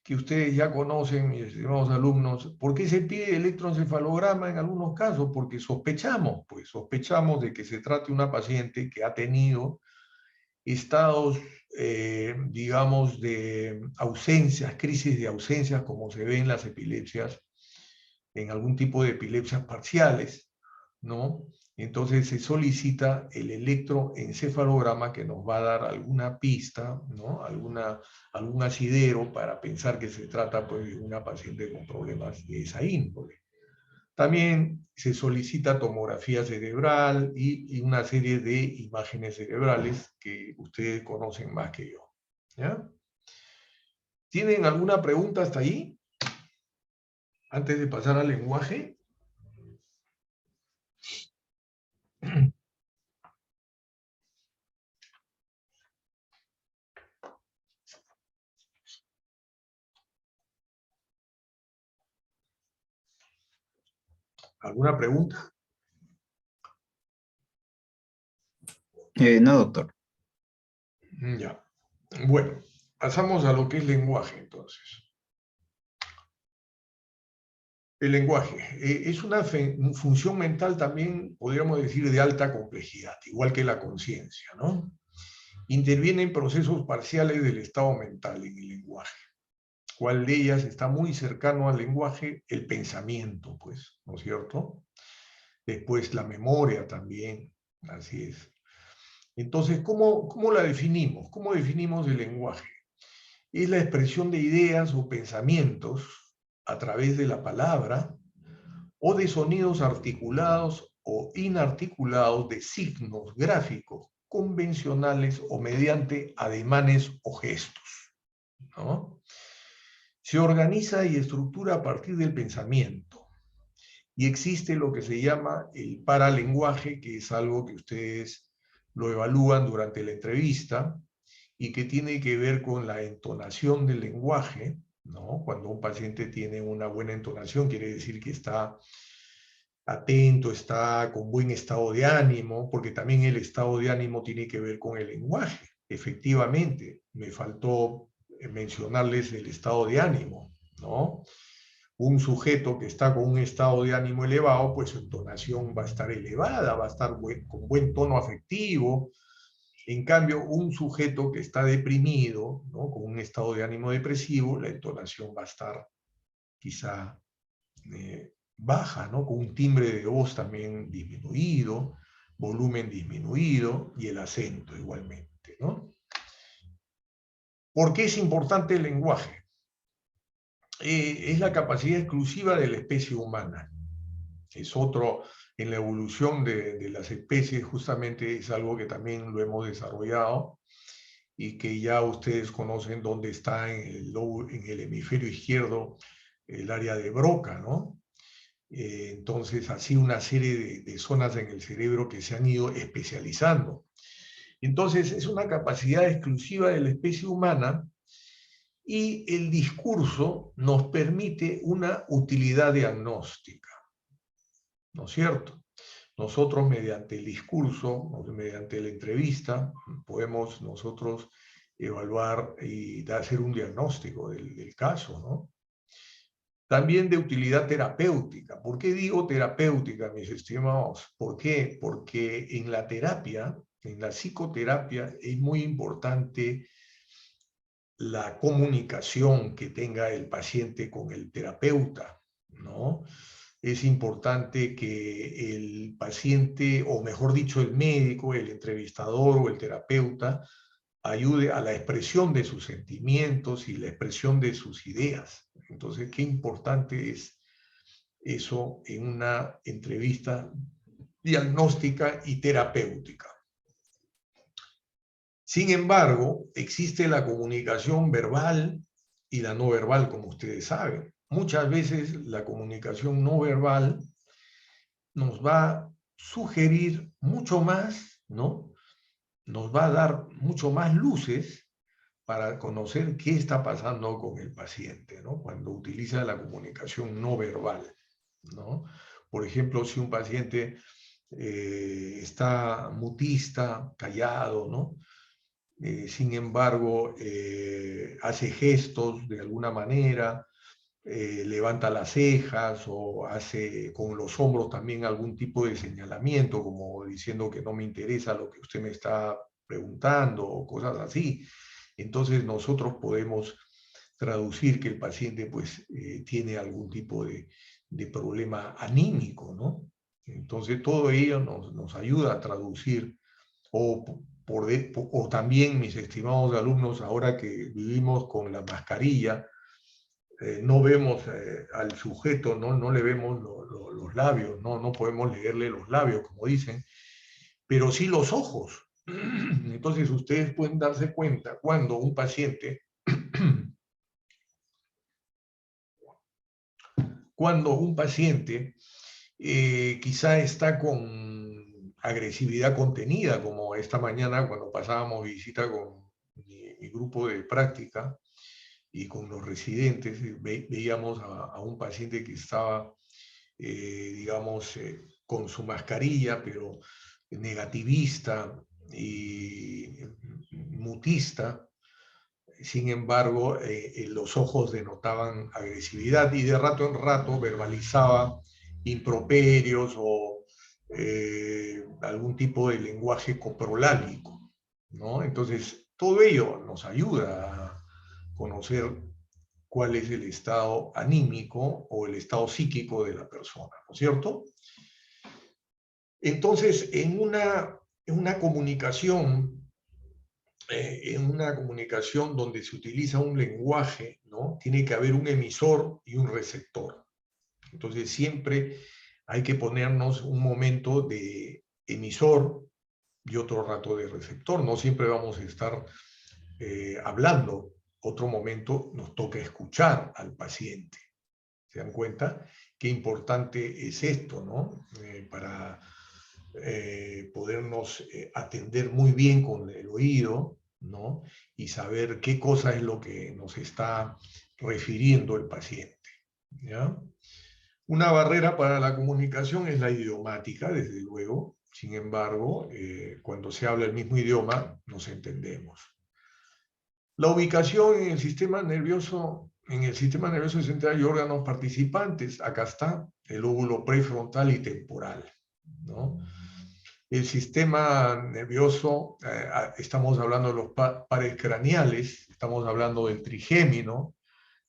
que ustedes ya conocen, mis estimados alumnos. ¿Por qué se pide electroencefalograma en algunos casos? Porque sospechamos, pues sospechamos de que se trate de una paciente que ha tenido estados, digamos, de ausencias, crisis de ausencias, como se ve en las epilepsias, en algún tipo de epilepsias parciales, ¿no? Entonces se solicita el electroencefalograma que nos va a dar alguna pista, ¿no? Algún asidero para pensar que se trata, pues, de una paciente con problemas de esa índole. También se solicita tomografía cerebral y una serie de imágenes cerebrales que ustedes conocen más que yo, ¿ya? ¿Tienen alguna pregunta hasta ahí? Antes de pasar al lenguaje. ¿Alguna pregunta?
No, doctor.
Ya. Bueno, pasamos a lo que es lenguaje, entonces. El lenguaje es una función mental también, podríamos decir, de alta complejidad, igual que la conciencia, ¿no? Interviene en procesos parciales del estado mental en el lenguaje. ¿Cuál de ellas está muy cercano al lenguaje? El pensamiento, pues, ¿no es cierto? Después la memoria también, así es. Entonces, ¿cómo la definimos? ¿Cómo definimos el lenguaje? Es la expresión de ideas o pensamientos a través de la palabra o de sonidos articulados o inarticulados de signos gráficos convencionales o mediante ademanes o gestos, ¿no? Se organiza y estructura a partir del pensamiento. Y existe lo que se llama el paralenguaje, que es algo que ustedes lo evalúan durante la entrevista y que tiene que ver con la entonación del lenguaje, ¿no? Cuando un paciente tiene una buena entonación, quiere decir que está atento, está con buen estado de ánimo, porque también el estado de ánimo tiene que ver con el lenguaje. Efectivamente, me faltó mencionarles el estado de ánimo, ¿no? Un sujeto que está con un estado de ánimo elevado, pues su entonación va a estar elevada, va a estar con buen tono afectivo. En cambio, un sujeto que está deprimido, ¿no? Con un estado de ánimo depresivo, la entonación va a estar quizá baja, ¿no? Con un timbre de voz también disminuido, volumen disminuido y el acento igualmente, ¿no? ¿Por qué es importante el lenguaje? Es la capacidad exclusiva de la especie humana. Es otro, en la evolución de las especies, justamente es algo que también lo hemos desarrollado y que ya ustedes conocen dónde está en el hemisferio izquierdo el área de Broca, ¿no? Entonces, así una serie de zonas en el cerebro que se han ido especializando. Entonces, es una capacidad exclusiva de la especie humana y el discurso nos permite una utilidad diagnóstica, ¿no es cierto? Nosotros mediante el discurso, mediante la entrevista, podemos nosotros evaluar y hacer un diagnóstico del caso, ¿no? También de utilidad terapéutica. ¿Por qué digo terapéutica, mis estimados? ¿Por qué? Porque en la terapia, en la psicoterapia, es muy importante la comunicación que tenga el paciente con el terapeuta, ¿no? Es importante que el paciente, o mejor dicho, el médico, el entrevistador o el terapeuta, ayude a la expresión de sus sentimientos y la expresión de sus ideas. Entonces, qué importante es eso en una entrevista diagnóstica y terapéutica. Sin embargo, existe la comunicación verbal y la no verbal, como ustedes saben. Muchas veces la comunicación no verbal nos va a sugerir mucho más, ¿no? Nos va a dar mucho más luces para conocer qué está pasando con el paciente, ¿no? Cuando utiliza la comunicación no verbal, ¿no? Por ejemplo, si un paciente está mutista, callado, ¿no? Sin embargo, hace gestos de alguna manera, levanta las cejas o hace con los hombros también algún tipo de señalamiento, como diciendo que no me interesa lo que usted me está preguntando o cosas así. Entonces nosotros podemos traducir que el paciente pues tiene algún tipo de problema anímico, ¿no? Entonces todo ello nos ayuda a traducir o también, mis estimados alumnos, ahora que vivimos con la mascarilla, no vemos al sujeto, no le vemos los labios, no podemos leerle los labios, como dicen, pero sí los ojos. Entonces ustedes pueden darse cuenta cuando un paciente, quizá está con agresividad contenida, como esta mañana cuando pasábamos visita con mi grupo de práctica y con los residentes, veíamos a un paciente que estaba, digamos, con su mascarilla, pero negativista y mutista. Sin embargo, los ojos denotaban agresividad y de rato en rato verbalizaba improperios o algún tipo de lenguaje coprolálico, ¿no? Entonces, todo ello nos ayuda a conocer cuál es el estado anímico o el estado psíquico de la persona, ¿no es cierto? Entonces, en una comunicación donde se utiliza un lenguaje, ¿no? Tiene que haber un emisor y un receptor. Entonces siempre hay que ponernos un momento de emisor y otro rato de receptor. No siempre vamos a estar hablando. Otro momento nos toca escuchar al paciente. ¿Se dan cuenta? Qué importante es esto, ¿no? Para podernos atender muy bien con el oído, ¿no? Y saber qué cosa es lo que nos está refiriendo el paciente, ¿ya? Una barrera para la comunicación es la idiomática, desde luego. Sin embargo, cuando se habla el mismo idioma, nos entendemos. La ubicación en el sistema nervioso central y órganos participantes. Acá está el lóbulo prefrontal y temporal, ¿no? El sistema nervioso, estamos hablando de los pares craneales, estamos hablando del trigémino,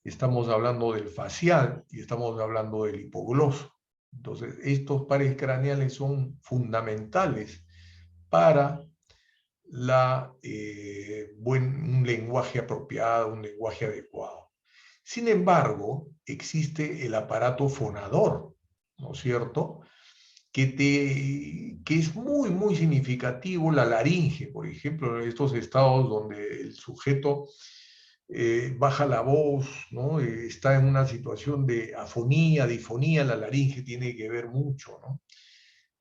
estamos hablando del facial y estamos hablando del hipogloso. Entonces, estos pares craneales son fundamentales para un lenguaje apropiado, un lenguaje adecuado. Sin embargo, existe el aparato fonador, ¿no es cierto?, que es muy, muy significativo, la laringe, por ejemplo, en estos estados donde el sujeto baja la voz, ¿no? Está en una situación de afonía, difonía, la laringe tiene que ver mucho, ¿no?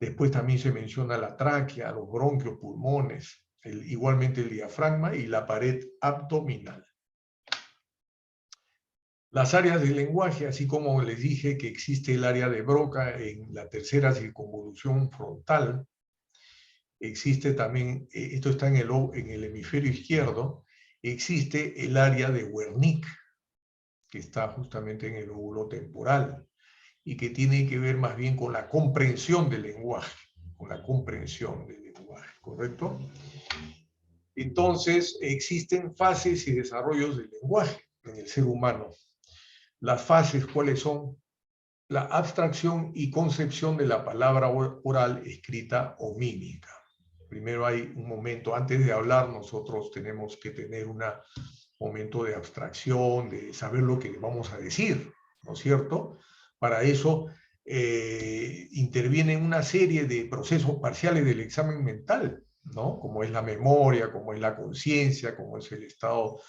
Después también se menciona la tráquea, los bronquios, pulmones, igualmente el diafragma y la pared abdominal. Las áreas del lenguaje, así como les dije que existe el área de Broca en la tercera circunvolución frontal, existe también, esto está en el hemisferio izquierdo, existe el área de Wernicke. que está justamente en el lóbulo temporal y que tiene que ver más bien con la comprensión del lenguaje, ¿correcto? Entonces, existen fases y desarrollos del lenguaje en el ser humano. Las fases, ¿cuáles son? La abstracción y concepción de la palabra oral, escrita o mímica. Primero hay un momento, antes de hablar, nosotros tenemos que tener un momento de abstracción, de saber lo que vamos a decir, ¿no es cierto? Para eso intervienen una serie de procesos parciales del examen mental, ¿no? Como es la memoria, como es la conciencia, como es el estado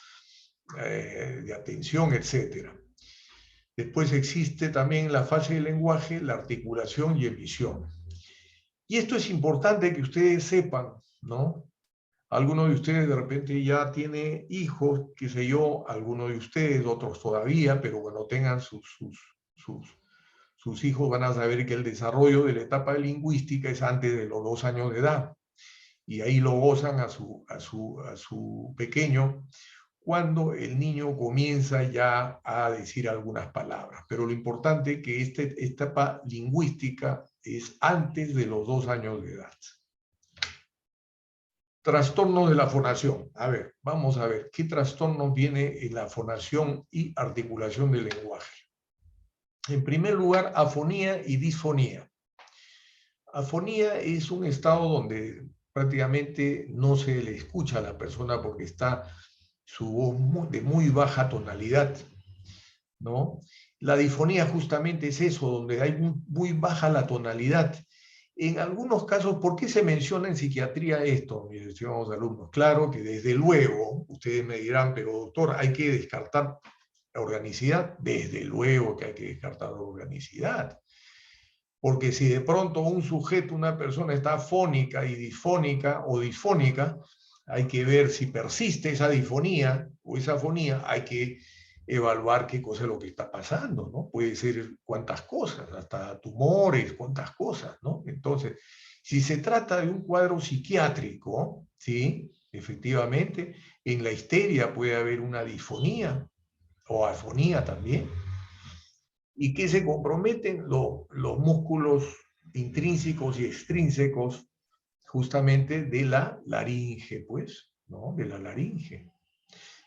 de atención, etcétera. Después existe también la fase del lenguaje, la articulación y emisión. Y esto es importante que ustedes sepan, ¿no? Algunos de ustedes de repente ya tiene hijos, qué sé yo, algunos de ustedes, otros todavía, pero cuando tengan sus hijos van a saber que el desarrollo de la etapa lingüística es antes de los 2 años de edad. Y ahí lo gozan a su pequeño, cuando el niño comienza ya a decir algunas palabras. Pero lo importante es que esta etapa lingüística es antes de los 2 años de edad. Trastornos de la fonación. A ver, vamos a ver, ¿qué trastornos viene en la fonación y articulación del lenguaje? En primer lugar, afonía y disfonía. Afonía es un estado donde prácticamente no se le escucha a la persona porque está su voz de muy baja tonalidad, ¿no? La disfonía justamente es eso, donde hay muy baja la tonalidad. En algunos casos, ¿por qué se menciona en psiquiatría esto, mis estimados alumnos? Claro que desde luego, ustedes me dirán, pero doctor, hay que descartar la organicidad. Desde luego que hay que descartar la organicidad. Porque si de pronto un sujeto, una persona está fónica y disfónica o disfónica, hay que ver si persiste esa disfonía o esa afonía, hay que evaluar qué cosa es lo que está pasando, ¿no? Puede ser cuántas cosas, hasta tumores, cuántas cosas, ¿no? Entonces, si se trata de un cuadro psiquiátrico, ¿sí? Efectivamente, en la histeria puede haber una disfonía o afonía también. ¿Y qué se comprometen? Los músculos intrínsecos y extrínsecos justamente de la laringe, pues, ¿no? De la laringe.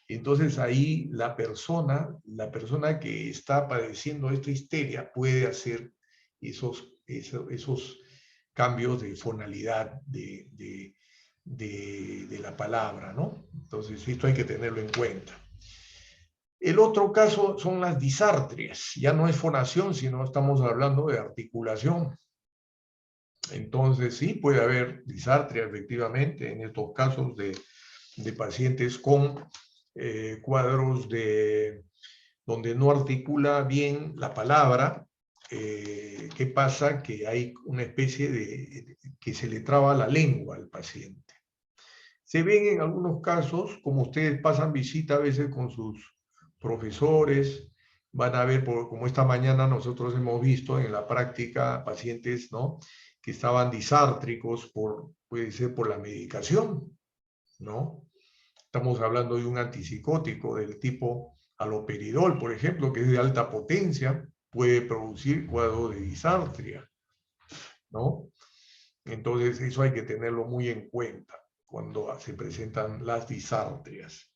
Entonces ahí la persona que está padeciendo esta histeria puede hacer esos cambios de fonalidad de la palabra, ¿no? Entonces esto hay que tenerlo en cuenta. El otro caso son las disartrias. Ya no es fonación, sino estamos hablando de articulación. Entonces sí, puede haber disartria efectivamente en estos casos de pacientes con cuadros donde no articula bien la palabra. ¿Qué pasa? Que hay una especie que se le traba la lengua al paciente. Se ven en algunos casos, como ustedes pasan visita a veces con sus profesores, van a ver, como esta mañana nosotros hemos visto en la práctica pacientes, ¿no?, que estaban disártricos, puede ser por la medicación, ¿no? Estamos hablando de un antipsicótico del tipo haloperidol, por ejemplo, que es de alta potencia, puede producir cuadro de disartria, ¿no? Entonces eso hay que tenerlo muy en cuenta cuando se presentan las disartrias.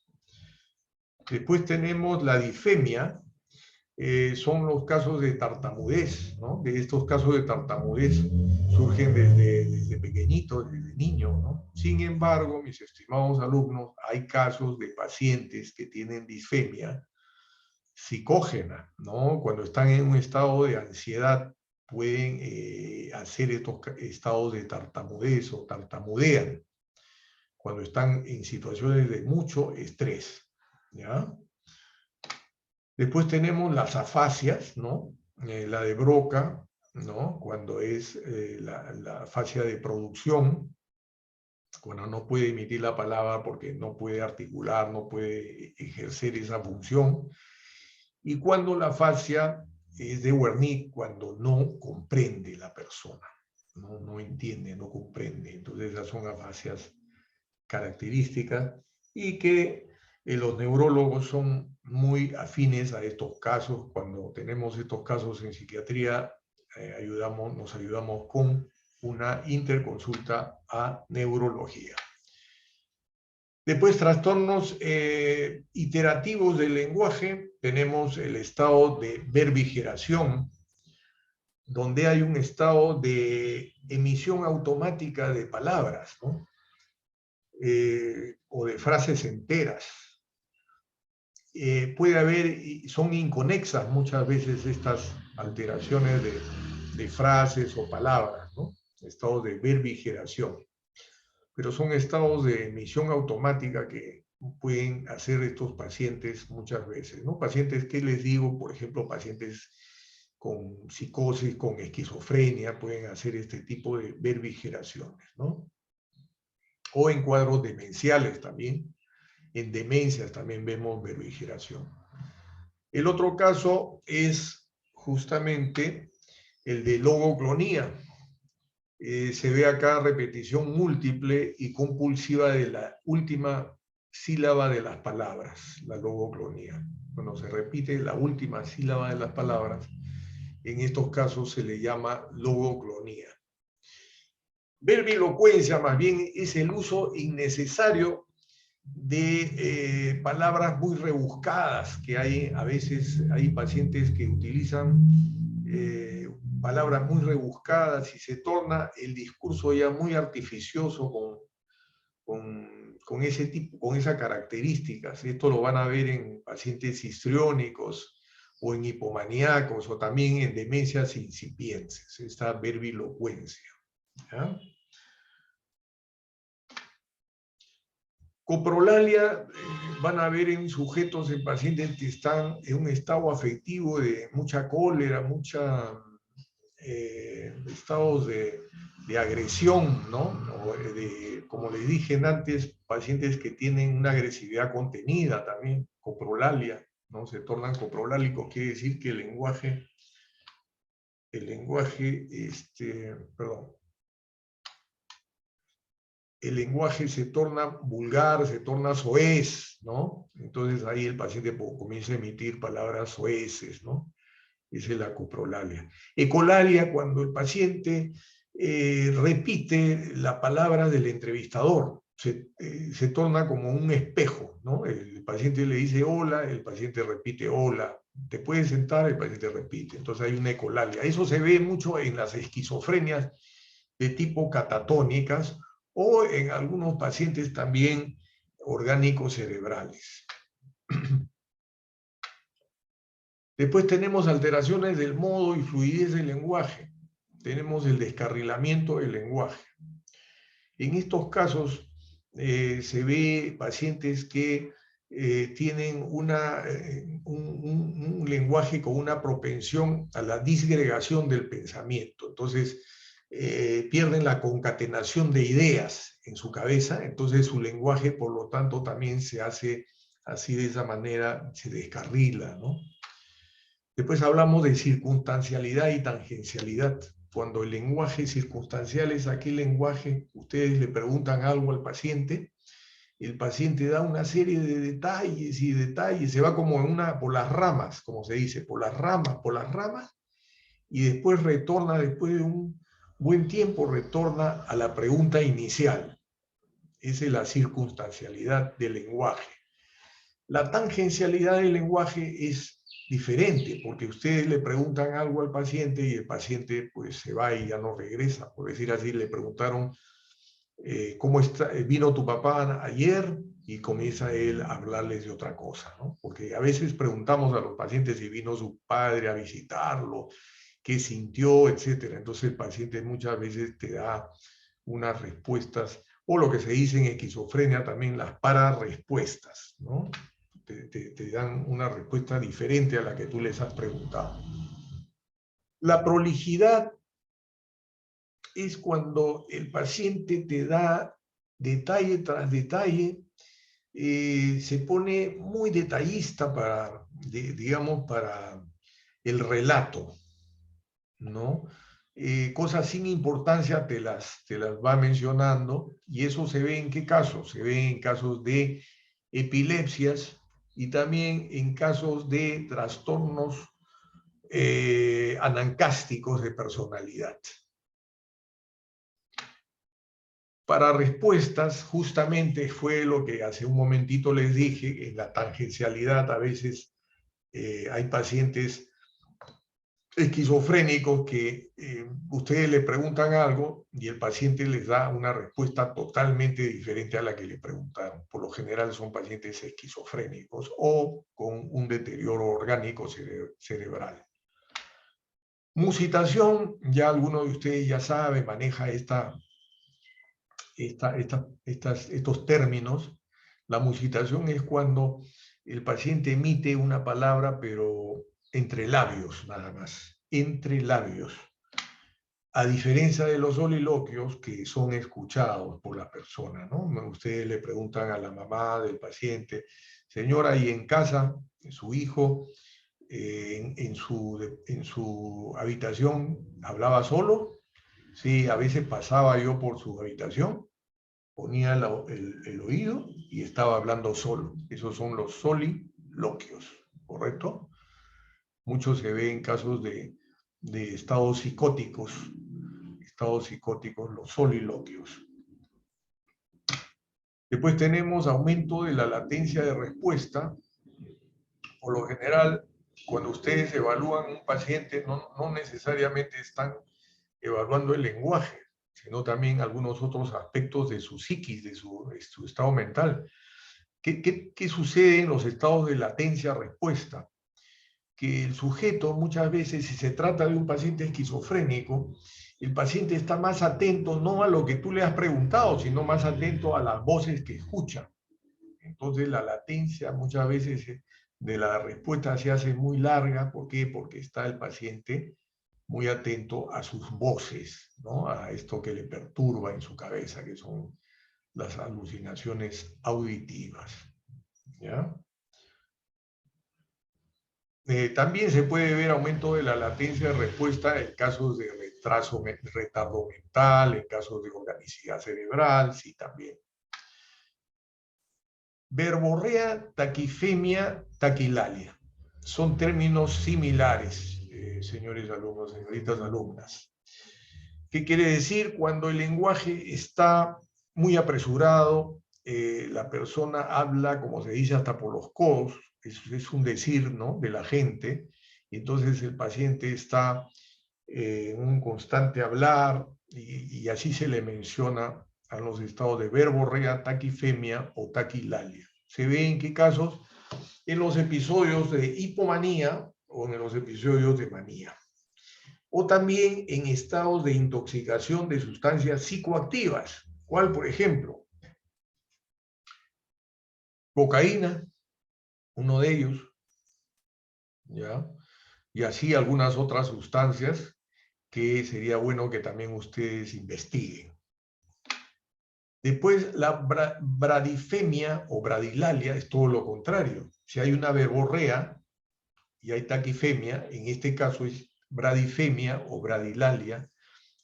Después tenemos la disfemia, son los casos de tartamudez, ¿no? De estos casos de tartamudez surgen desde pequeñitos, desde niños, ¿no? Sin embargo, mis estimados alumnos, hay casos de pacientes que tienen disfemia psicógena, ¿no? Cuando están en un estado de ansiedad pueden hacer estos estados de tartamudez o tartamudean cuando están en situaciones de mucho estrés, ¿ya? Después tenemos las afasias, ¿no? La de Broca, ¿no? Cuando es la afasia de producción, cuando no puede emitir la palabra porque no puede articular, no puede ejercer esa función. Y cuando la afasia es de Wernicke, cuando no comprende la persona, no entiende, no comprende. Entonces esas son afasias características y que Los neurólogos son muy afines a estos casos. Cuando tenemos estos casos en psiquiatría, nos ayudamos con una interconsulta a neurología. Después, trastornos iterativos del lenguaje. Tenemos el estado de verbigeración, donde hay un estado de emisión automática de palabras, ¿no? O de frases enteras. Puede haber, son inconexas muchas veces estas alteraciones de frases o palabras, ¿no? Estados de verbigeración. Pero son estados de emisión automática que pueden hacer estos pacientes muchas veces, ¿no? Pacientes, ¿qué les digo? Por ejemplo, pacientes con psicosis, con esquizofrenia, pueden hacer este tipo de verbigeraciones, ¿no? O en cuadros demenciales también. En demencias también vemos verbigeración. El otro caso es justamente el de logoclonía. Se ve acá repetición múltiple y compulsiva de la última sílaba de las palabras, la logoclonía. Cuando se repite la última sílaba de las palabras, en estos casos se le llama logoclonía. Verbilocuencia, más bien, es el uso innecesario de palabras muy rebuscadas, que hay a veces, hay pacientes que utilizan palabras muy rebuscadas y se torna el discurso ya muy artificioso con ese tipo, con esas características. Esto lo van a ver en pacientes histriónicos o en hipomaníacos o también en demencias incipientes, esta verbilocuencia, ¿ya? Coprolalia van a ver en sujetos, en pacientes que están en un estado afectivo de mucha cólera, estados de agresión, ¿no? Como les dije antes, pacientes que tienen una agresividad contenida también, coprolalia, ¿no? Se tornan coprolálicos, quiere decir que el lenguaje, el lenguaje se torna vulgar, se torna soez, ¿no? Entonces ahí el paciente comienza a emitir palabras soeces, ¿no? Esa es la coprolalia. Ecolalia, cuando el paciente repite la palabra del entrevistador, se torna como un espejo, ¿no? El paciente le dice hola, el paciente repite hola, te puedes sentar, el paciente repite. Entonces hay una ecolalia. Eso se ve mucho en las esquizofrenias de tipo catatónicas, o en algunos pacientes también orgánicos cerebrales. Después tenemos alteraciones del modo y fluidez del lenguaje. Tenemos el descarrilamiento del lenguaje. En estos casos se ve pacientes que tienen un lenguaje con una propensión a la disgregación del pensamiento. Entonces, pierden la concatenación de ideas en su cabeza, entonces su lenguaje, por lo tanto, también se hace así, de esa manera, se descarrila, ¿no? Después hablamos de circunstancialidad y tangencialidad. Cuando el lenguaje circunstancial es aquel lenguaje, ustedes le preguntan algo al paciente, el paciente da una serie de detalles y detalles, se va como por las ramas, como se dice, por las ramas, y después retorna, después de un buen tiempo, retorna a la pregunta inicial. Esa es la circunstancialidad del lenguaje. La tangencialidad del lenguaje es diferente, porque ustedes le preguntan algo al paciente y el paciente pues se va y ya no regresa. Por decir así, le preguntaron ¿cómo está? ¿Vino tu papá ayer? Y comienza él a hablarles de otra cosa, ¿no? Porque a veces preguntamos a los pacientes si vino su padre a visitarlo, qué sintió, etcétera. Entonces el paciente muchas veces te da unas respuestas, o lo que se dice en esquizofrenia también, las pararespuestas, ¿no? Te dan una respuesta diferente a la que tú les has preguntado. La prolijidad es cuando el paciente te da detalle tras detalle, se pone muy detallista digamos, para el relato, ¿no? Cosas sin importancia te las va mencionando, y eso se ve en qué casos. Se ve en casos de epilepsias y también en casos de trastornos anancásticos de personalidad. Para respuestas, justamente fue lo que hace un momentito les dije, en la tangencialidad a veces hay pacientes esquizofrénicos que ustedes le preguntan algo y el paciente les da una respuesta totalmente diferente a la que le preguntaron. Por lo general son pacientes esquizofrénicos o con un deterioro orgánico cerebral. Musitación, ya alguno de ustedes ya sabe, maneja estos términos. La musitación es cuando el paciente emite una palabra, pero entre labios nada más, entre labios. A diferencia de los soliloquios que son escuchados por la persona, ¿no? Ustedes le preguntan a la mamá del paciente, señora, ¿y en casa su hijo en su habitación hablaba solo? Sí, a veces pasaba yo por su habitación, ponía el oído y estaba hablando solo. Esos son los soliloquios, ¿correcto? Muchos se ven en casos de estados psicóticos, los soliloquios. Después tenemos aumento de la latencia de respuesta. Por lo general, cuando ustedes evalúan un paciente, no necesariamente están evaluando el lenguaje, sino también algunos otros aspectos de su psiquis, de su estado mental. ¿Qué sucede en los estados de latencia-respuesta? Que el sujeto muchas veces, si se trata de un paciente esquizofrénico, el paciente está más atento no a lo que tú le has preguntado, sino más atento a las voces que escucha. Entonces la latencia muchas veces de la respuesta se hace muy larga. ¿Por qué? Porque está el paciente muy atento a sus voces, ¿no? A esto que le perturba en su cabeza, que son las alucinaciones auditivas, ¿ya? También se puede ver aumento de la latencia de respuesta en casos de retardo mental, en casos de organicidad cerebral, sí, también. Verborrea, taquifemia, taquilalia. Son términos similares, señores alumnos, señoritas alumnas. ¿Qué quiere decir? Cuando el lenguaje está muy apresurado, la persona habla, como se dice, hasta por los codos, es un decir, ¿no?, de la gente, y entonces el paciente está en un constante hablar, y así se le menciona a los estados de verborrea, taquifemia o taquilalia. ¿Se ve en qué casos? En los episodios de hipomanía o en los episodios de manía. O también en estados de intoxicación de sustancias psicoactivas. ¿Cuál, por ejemplo? Cocaína, uno de ellos, ¿ya? Y así algunas otras sustancias que sería bueno que también ustedes investiguen. Después, la bradifemia o bradilalia es todo lo contrario. Si hay una verborrea y hay taquifemia, en este caso es bradifemia o bradilalia,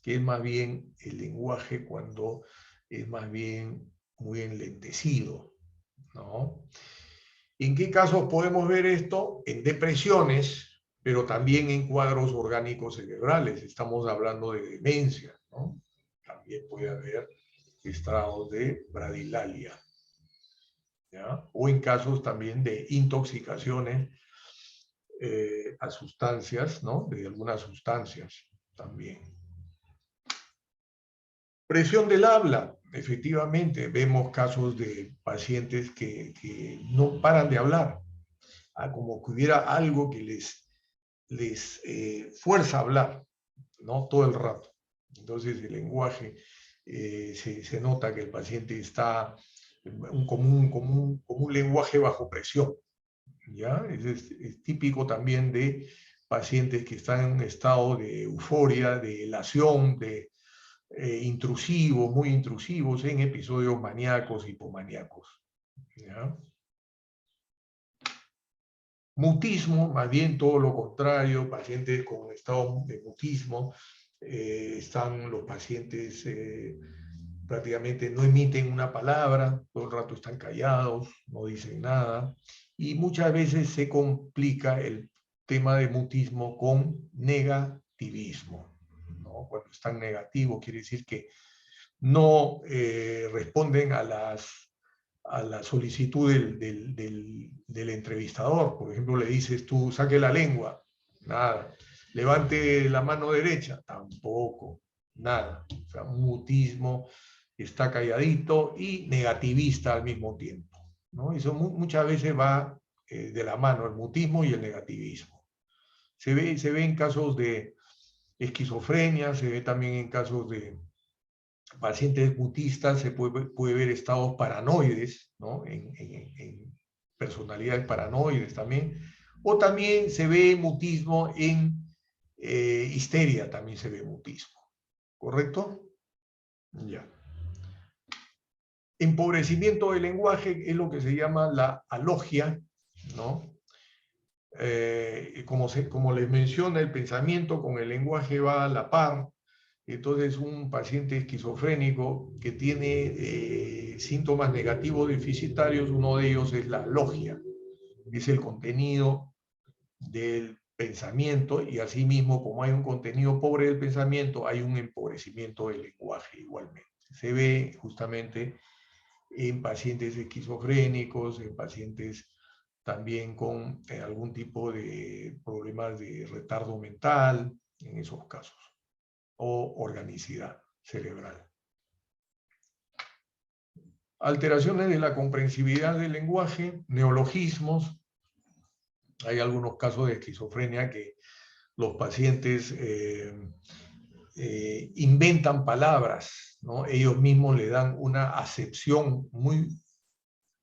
que es más bien el lenguaje cuando es más bien muy enlentecido, ¿no? ¿En qué casos podemos ver esto? En depresiones, pero también en cuadros orgánicos cerebrales. Estamos hablando de demencia, ¿no? También puede haber estados de bradilalia, ¿ya? O en casos también de intoxicaciones a sustancias, ¿no? De algunas sustancias también. Presión del habla. Efectivamente, vemos casos de pacientes que no paran de hablar, como que hubiera algo que les fuerza a hablar, ¿no? Todo el rato. Entonces el lenguaje se nota que el paciente está como un lenguaje bajo presión, ¿ya? Es típico también de pacientes que están en un estado de euforia, de elación, de intrusivos, muy intrusivos, en episodios maníacos, hipomaníacos, ¿ya? Mutismo, más bien todo lo contrario, pacientes con estado de mutismo, están los pacientes prácticamente no emiten una palabra, todo el rato están callados, no dicen nada, y muchas veces se complica el tema de mutismo con negativismo, ¿no? Cuando están negativos quiere decir que no responden a la solicitud del entrevistador. Por ejemplo, le dices tú, saque la lengua, nada. Levante la mano derecha, tampoco, nada. O sea, un mutismo, está calladito y negativista al mismo tiempo, ¿no? Eso muchas veces va de la mano, el mutismo y el negativismo. Se ve en casos de esquizofrenia, se ve también en casos de pacientes mutistas, se puede ver estados paranoides, ¿no? En personalidades paranoides también, o también se ve mutismo en histeria, también se ve mutismo, ¿correcto? Ya. Empobrecimiento del lenguaje es lo que se llama la alogia, ¿no? Como les menciona, el pensamiento con el lenguaje va a la par. Entonces, un paciente esquizofrénico que tiene síntomas negativos deficitarios, uno de ellos es la alogia, es el contenido del pensamiento, y asimismo, como hay un contenido pobre del pensamiento, hay un empobrecimiento del lenguaje igualmente. Se ve justamente en pacientes esquizofrénicos, en pacientes también con algún tipo de problemas de retardo mental, en esos casos, o organicidad cerebral. Alteraciones de la comprensibilidad del lenguaje, neologismos. Hay algunos casos de esquizofrenia que los pacientes inventan palabras, ¿no? Ellos mismos le dan una acepción muy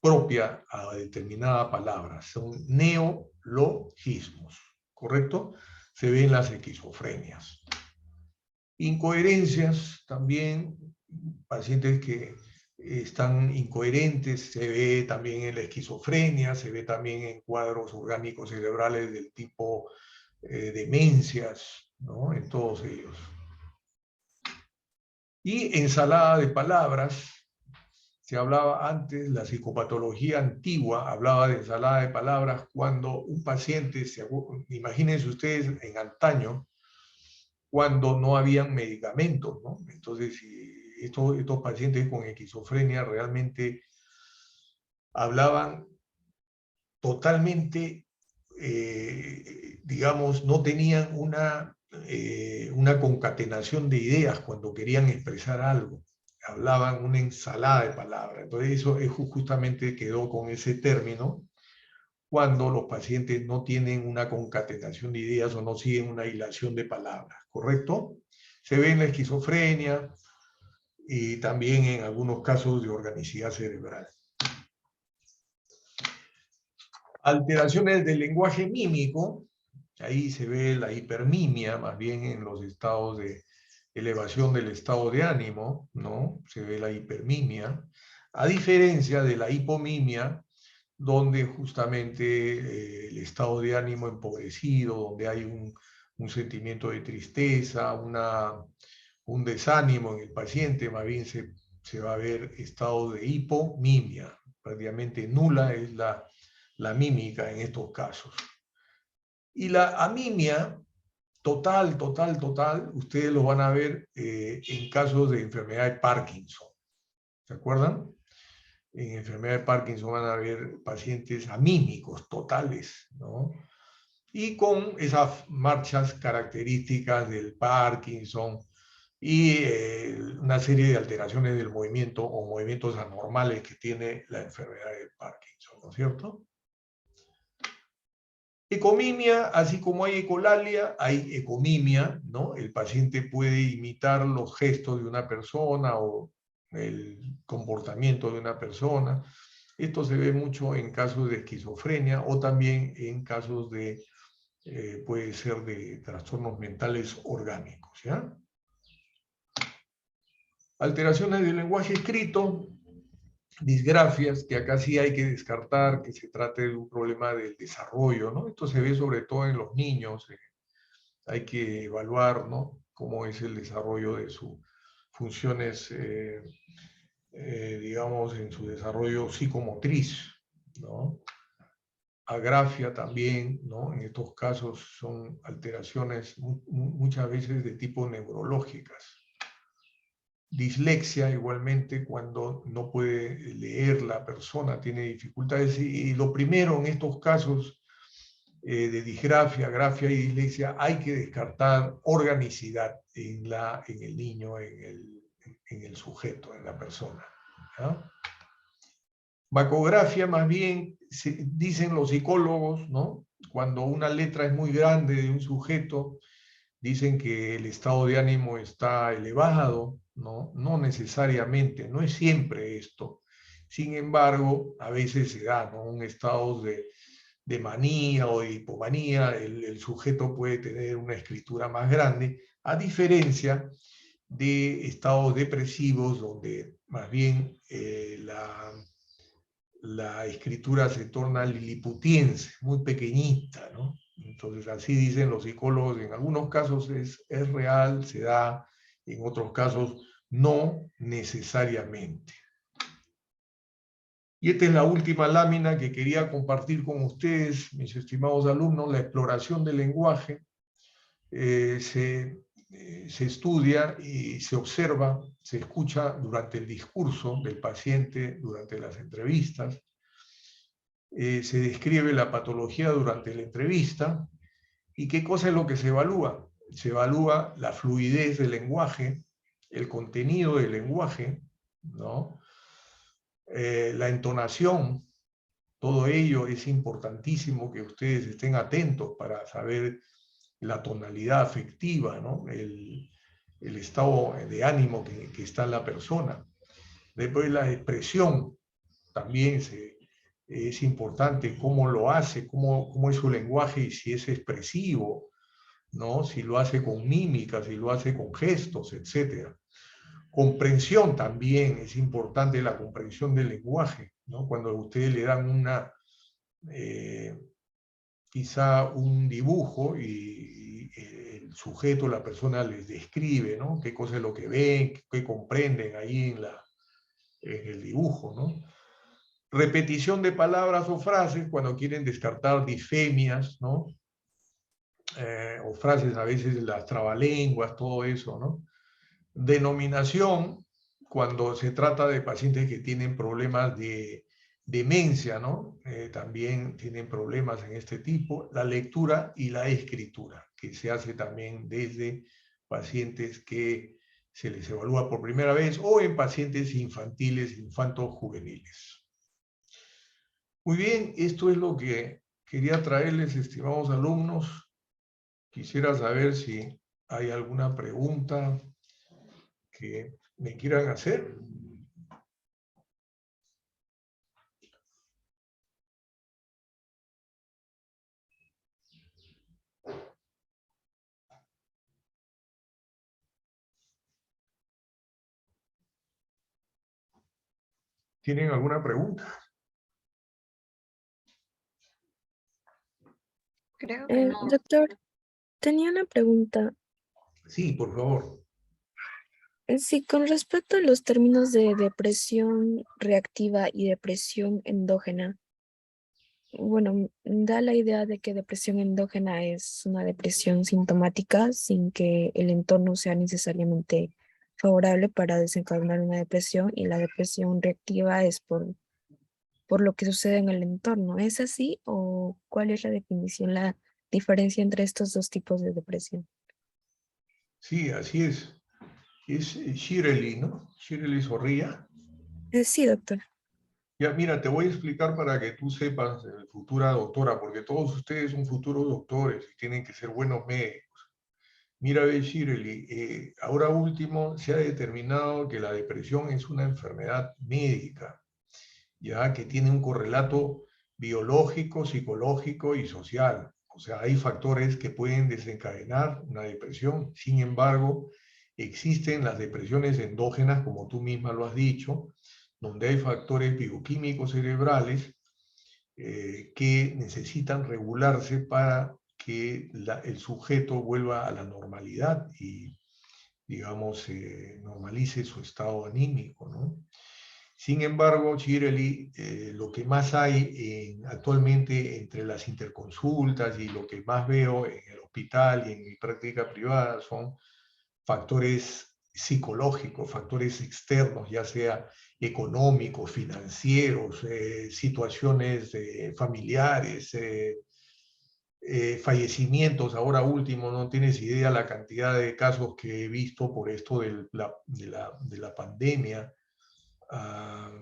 propia a determinada palabra. Son neologismos, ¿correcto? Se ven las esquizofrenias. Incoherencias también, pacientes que están incoherentes, se ve también en la esquizofrenia, se ve también en cuadros orgánicos cerebrales del tipo demencias, ¿no? En todos ellos. Y ensalada de palabras. Se hablaba antes, la psicopatología antigua hablaba de ensalada de palabras cuando un paciente, imagínense ustedes en antaño, cuando no habían medicamentos, ¿no? Entonces, estos pacientes con esquizofrenia realmente hablaban totalmente, digamos, no tenían una concatenación de ideas cuando querían expresar algo. Hablaban una ensalada de palabras. Entonces eso justamente quedó con ese término cuando los pacientes no tienen una concatenación de ideas o no siguen una hilación de palabras, ¿correcto? Se ve en la esquizofrenia y también en algunos casos de organicidad cerebral. Alteraciones del lenguaje mímico, ahí se ve la hipermimia, más bien en los estados de elevación del estado de ánimo, ¿no? Se ve la hipermimia, a diferencia de la hipomimia, donde justamente el estado de ánimo empobrecido, donde hay un sentimiento de tristeza, un desánimo en el paciente, más bien se va a ver estado de hipomimia, prácticamente nula es la mímica en estos casos. Y la amimia, total, ustedes lo van a ver en casos de enfermedad de Parkinson. ¿Se acuerdan? En enfermedad de Parkinson van a ver pacientes amímicos, totales, ¿no? Y con esas marchas características del Parkinson y una serie de alteraciones del movimiento o movimientos anormales que tiene la enfermedad de Parkinson, ¿no es cierto? Ecomimia, así como hay ecolalia, hay ecomimia, ¿no? El paciente puede imitar los gestos de una persona o el comportamiento de una persona. Esto se ve mucho en casos de esquizofrenia o también en casos de, puede ser de trastornos mentales orgánicos, ¿ya? Alteraciones del lenguaje escrito, disgrafias, que acá sí hay que descartar que se trate de un problema del desarrollo, ¿no? Esto se ve sobre todo en los niños, hay que evaluar, ¿no? Cómo es el desarrollo de su funciones, digamos, en su desarrollo psicomotriz, ¿no? Agrafia también, ¿no? En estos casos son alteraciones muchas veces de tipo neurológicas. Dislexia igualmente cuando no puede leer la persona, tiene dificultades. Y lo primero en estos casos de disgrafia, agrafia y dislexia, hay que descartar organicidad en el niño, en el sujeto, en la persona, ¿no? Macografia, más bien, dicen los psicólogos, ¿no? Cuando una letra es muy grande de un sujeto, dicen que el estado de ánimo está elevado, ¿no? No necesariamente, no es siempre esto. Sin embargo, a veces se da, ¿no? Un estado de manía o de hipomanía, el sujeto puede tener una escritura más grande, a diferencia de estados depresivos donde más bien la escritura se torna liliputiense, muy pequeñita, ¿no? Entonces, así dicen los psicólogos, en algunos casos es real, se da, en otros casos no necesariamente. Y esta es la última lámina que quería compartir con ustedes, mis estimados alumnos, la exploración del lenguaje. Se estudia y se observa, se escucha durante el discurso del paciente, durante las entrevistas. Se describe la patología durante la entrevista. ¿Y qué cosa es lo que se evalúa? Se evalúa la fluidez del lenguaje, el contenido del lenguaje, ¿no? La entonación. Todo ello es importantísimo que ustedes estén atentos para saber la tonalidad afectiva, ¿no? El estado de ánimo que está en la persona. Después la expresión también es importante, cómo lo hace, cómo es su lenguaje y si es expresivo, ¿no? Si lo hace con mímica, si lo hace con gestos, etc. Comprensión también es importante, la comprensión del lenguaje, ¿no? Cuando ustedes le dan quizá un dibujo y el sujeto, la persona les describe, ¿no? Qué cosa es lo que ven, qué comprenden ahí en el dibujo, ¿no? Repetición de palabras o frases cuando quieren descartar disfemias, ¿no? O frases a veces las trabalenguas, todo eso, ¿no? Denominación cuando se trata de pacientes que tienen problemas de demencia, ¿no? También tienen problemas en este tipo. La lectura y la escritura, que se hace también desde pacientes que se les evalúa por primera vez o en pacientes infantiles, infantos juveniles. Muy bien, esto es lo que quería traerles, estimados alumnos. Quisiera saber si hay alguna pregunta que me quieran hacer. ¿Tienen alguna pregunta?
Creo que no.
Doctor, tenía una pregunta.
Sí, por favor.
Sí, con respecto a los términos de depresión reactiva y depresión endógena, bueno, da la idea de que depresión endógena es una depresión sintomática sin que el entorno sea necesariamente favorable para desencadenar una depresión, y la depresión reactiva es por lo que sucede en el entorno. ¿Es así o cuál es la definición, la diferencia entre estos dos tipos de depresión?
Sí, así es. Es Shirley, ¿no? Shirley Zorrilla.
Sí, doctor.
Ya, mira, te voy a explicar para que tú sepas, futura doctora, porque todos ustedes son futuros doctores y tienen que ser buenos médicos. Mira, ve, Shirley, ahora último se ha determinado que la depresión es una enfermedad médica, ya que tiene un correlato biológico, psicológico y social. O sea, hay factores que pueden desencadenar una depresión. Sin embargo, existen las depresiones endógenas, como tú misma lo has dicho, donde hay factores bioquímicos cerebrales que necesitan regularse para que el sujeto vuelva a la normalidad y digamos, normalice su estado anímico, ¿no? Sin embargo, Chireli, lo que más hay actualmente entre las interconsultas y lo que más veo en el hospital y en mi práctica privada son factores psicológicos, factores externos, ya sea económicos, financieros, situaciones familiares, fallecimientos. Ahora último, no tienes idea la cantidad de casos que he visto por esto de la pandemia.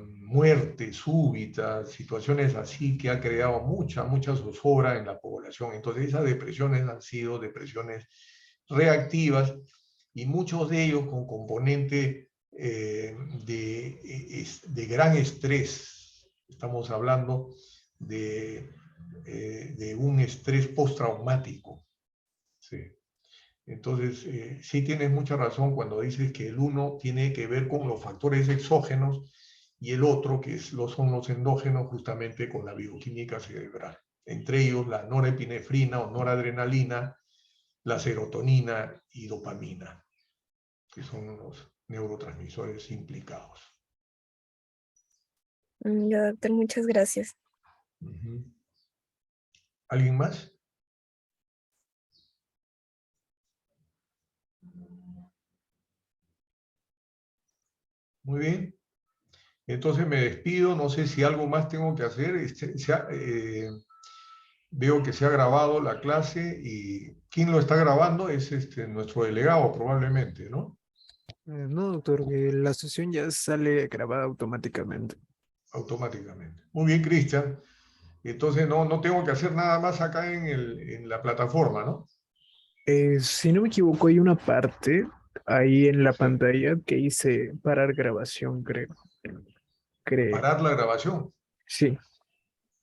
Muertes súbitas, situaciones así que ha creado mucha zozobra en la población. Entonces esas depresiones han sido depresiones reactivas y muchos de ellos con componente de gran estrés. Estamos hablando de un estrés postraumático. Sí. Entonces, sí tienes mucha razón cuando dices que el uno tiene que ver con los factores exógenos y el otro, que son los endógenos, justamente con la bioquímica cerebral. Entre ellos la norepinefrina o noradrenalina, la serotonina y dopamina, que son los neurotransmisores implicados.
Ya, doctor, muchas gracias.
¿Alguien más? Muy bien. Entonces me despido, no sé si algo más tengo que hacer. Veo que se ha grabado la clase y quien lo está grabando es nuestro delegado probablemente, ¿no?
No, doctor, que la sesión ya sale grabada automáticamente.
Automáticamente. Muy bien, Cristian. Entonces no tengo que hacer nada más acá en la plataforma, ¿no?
Si no me equivoco, hay una parte ahí en la
Sí.
pantalla que dice parar grabación, creo. Creo.
Parar la grabación.
Sí.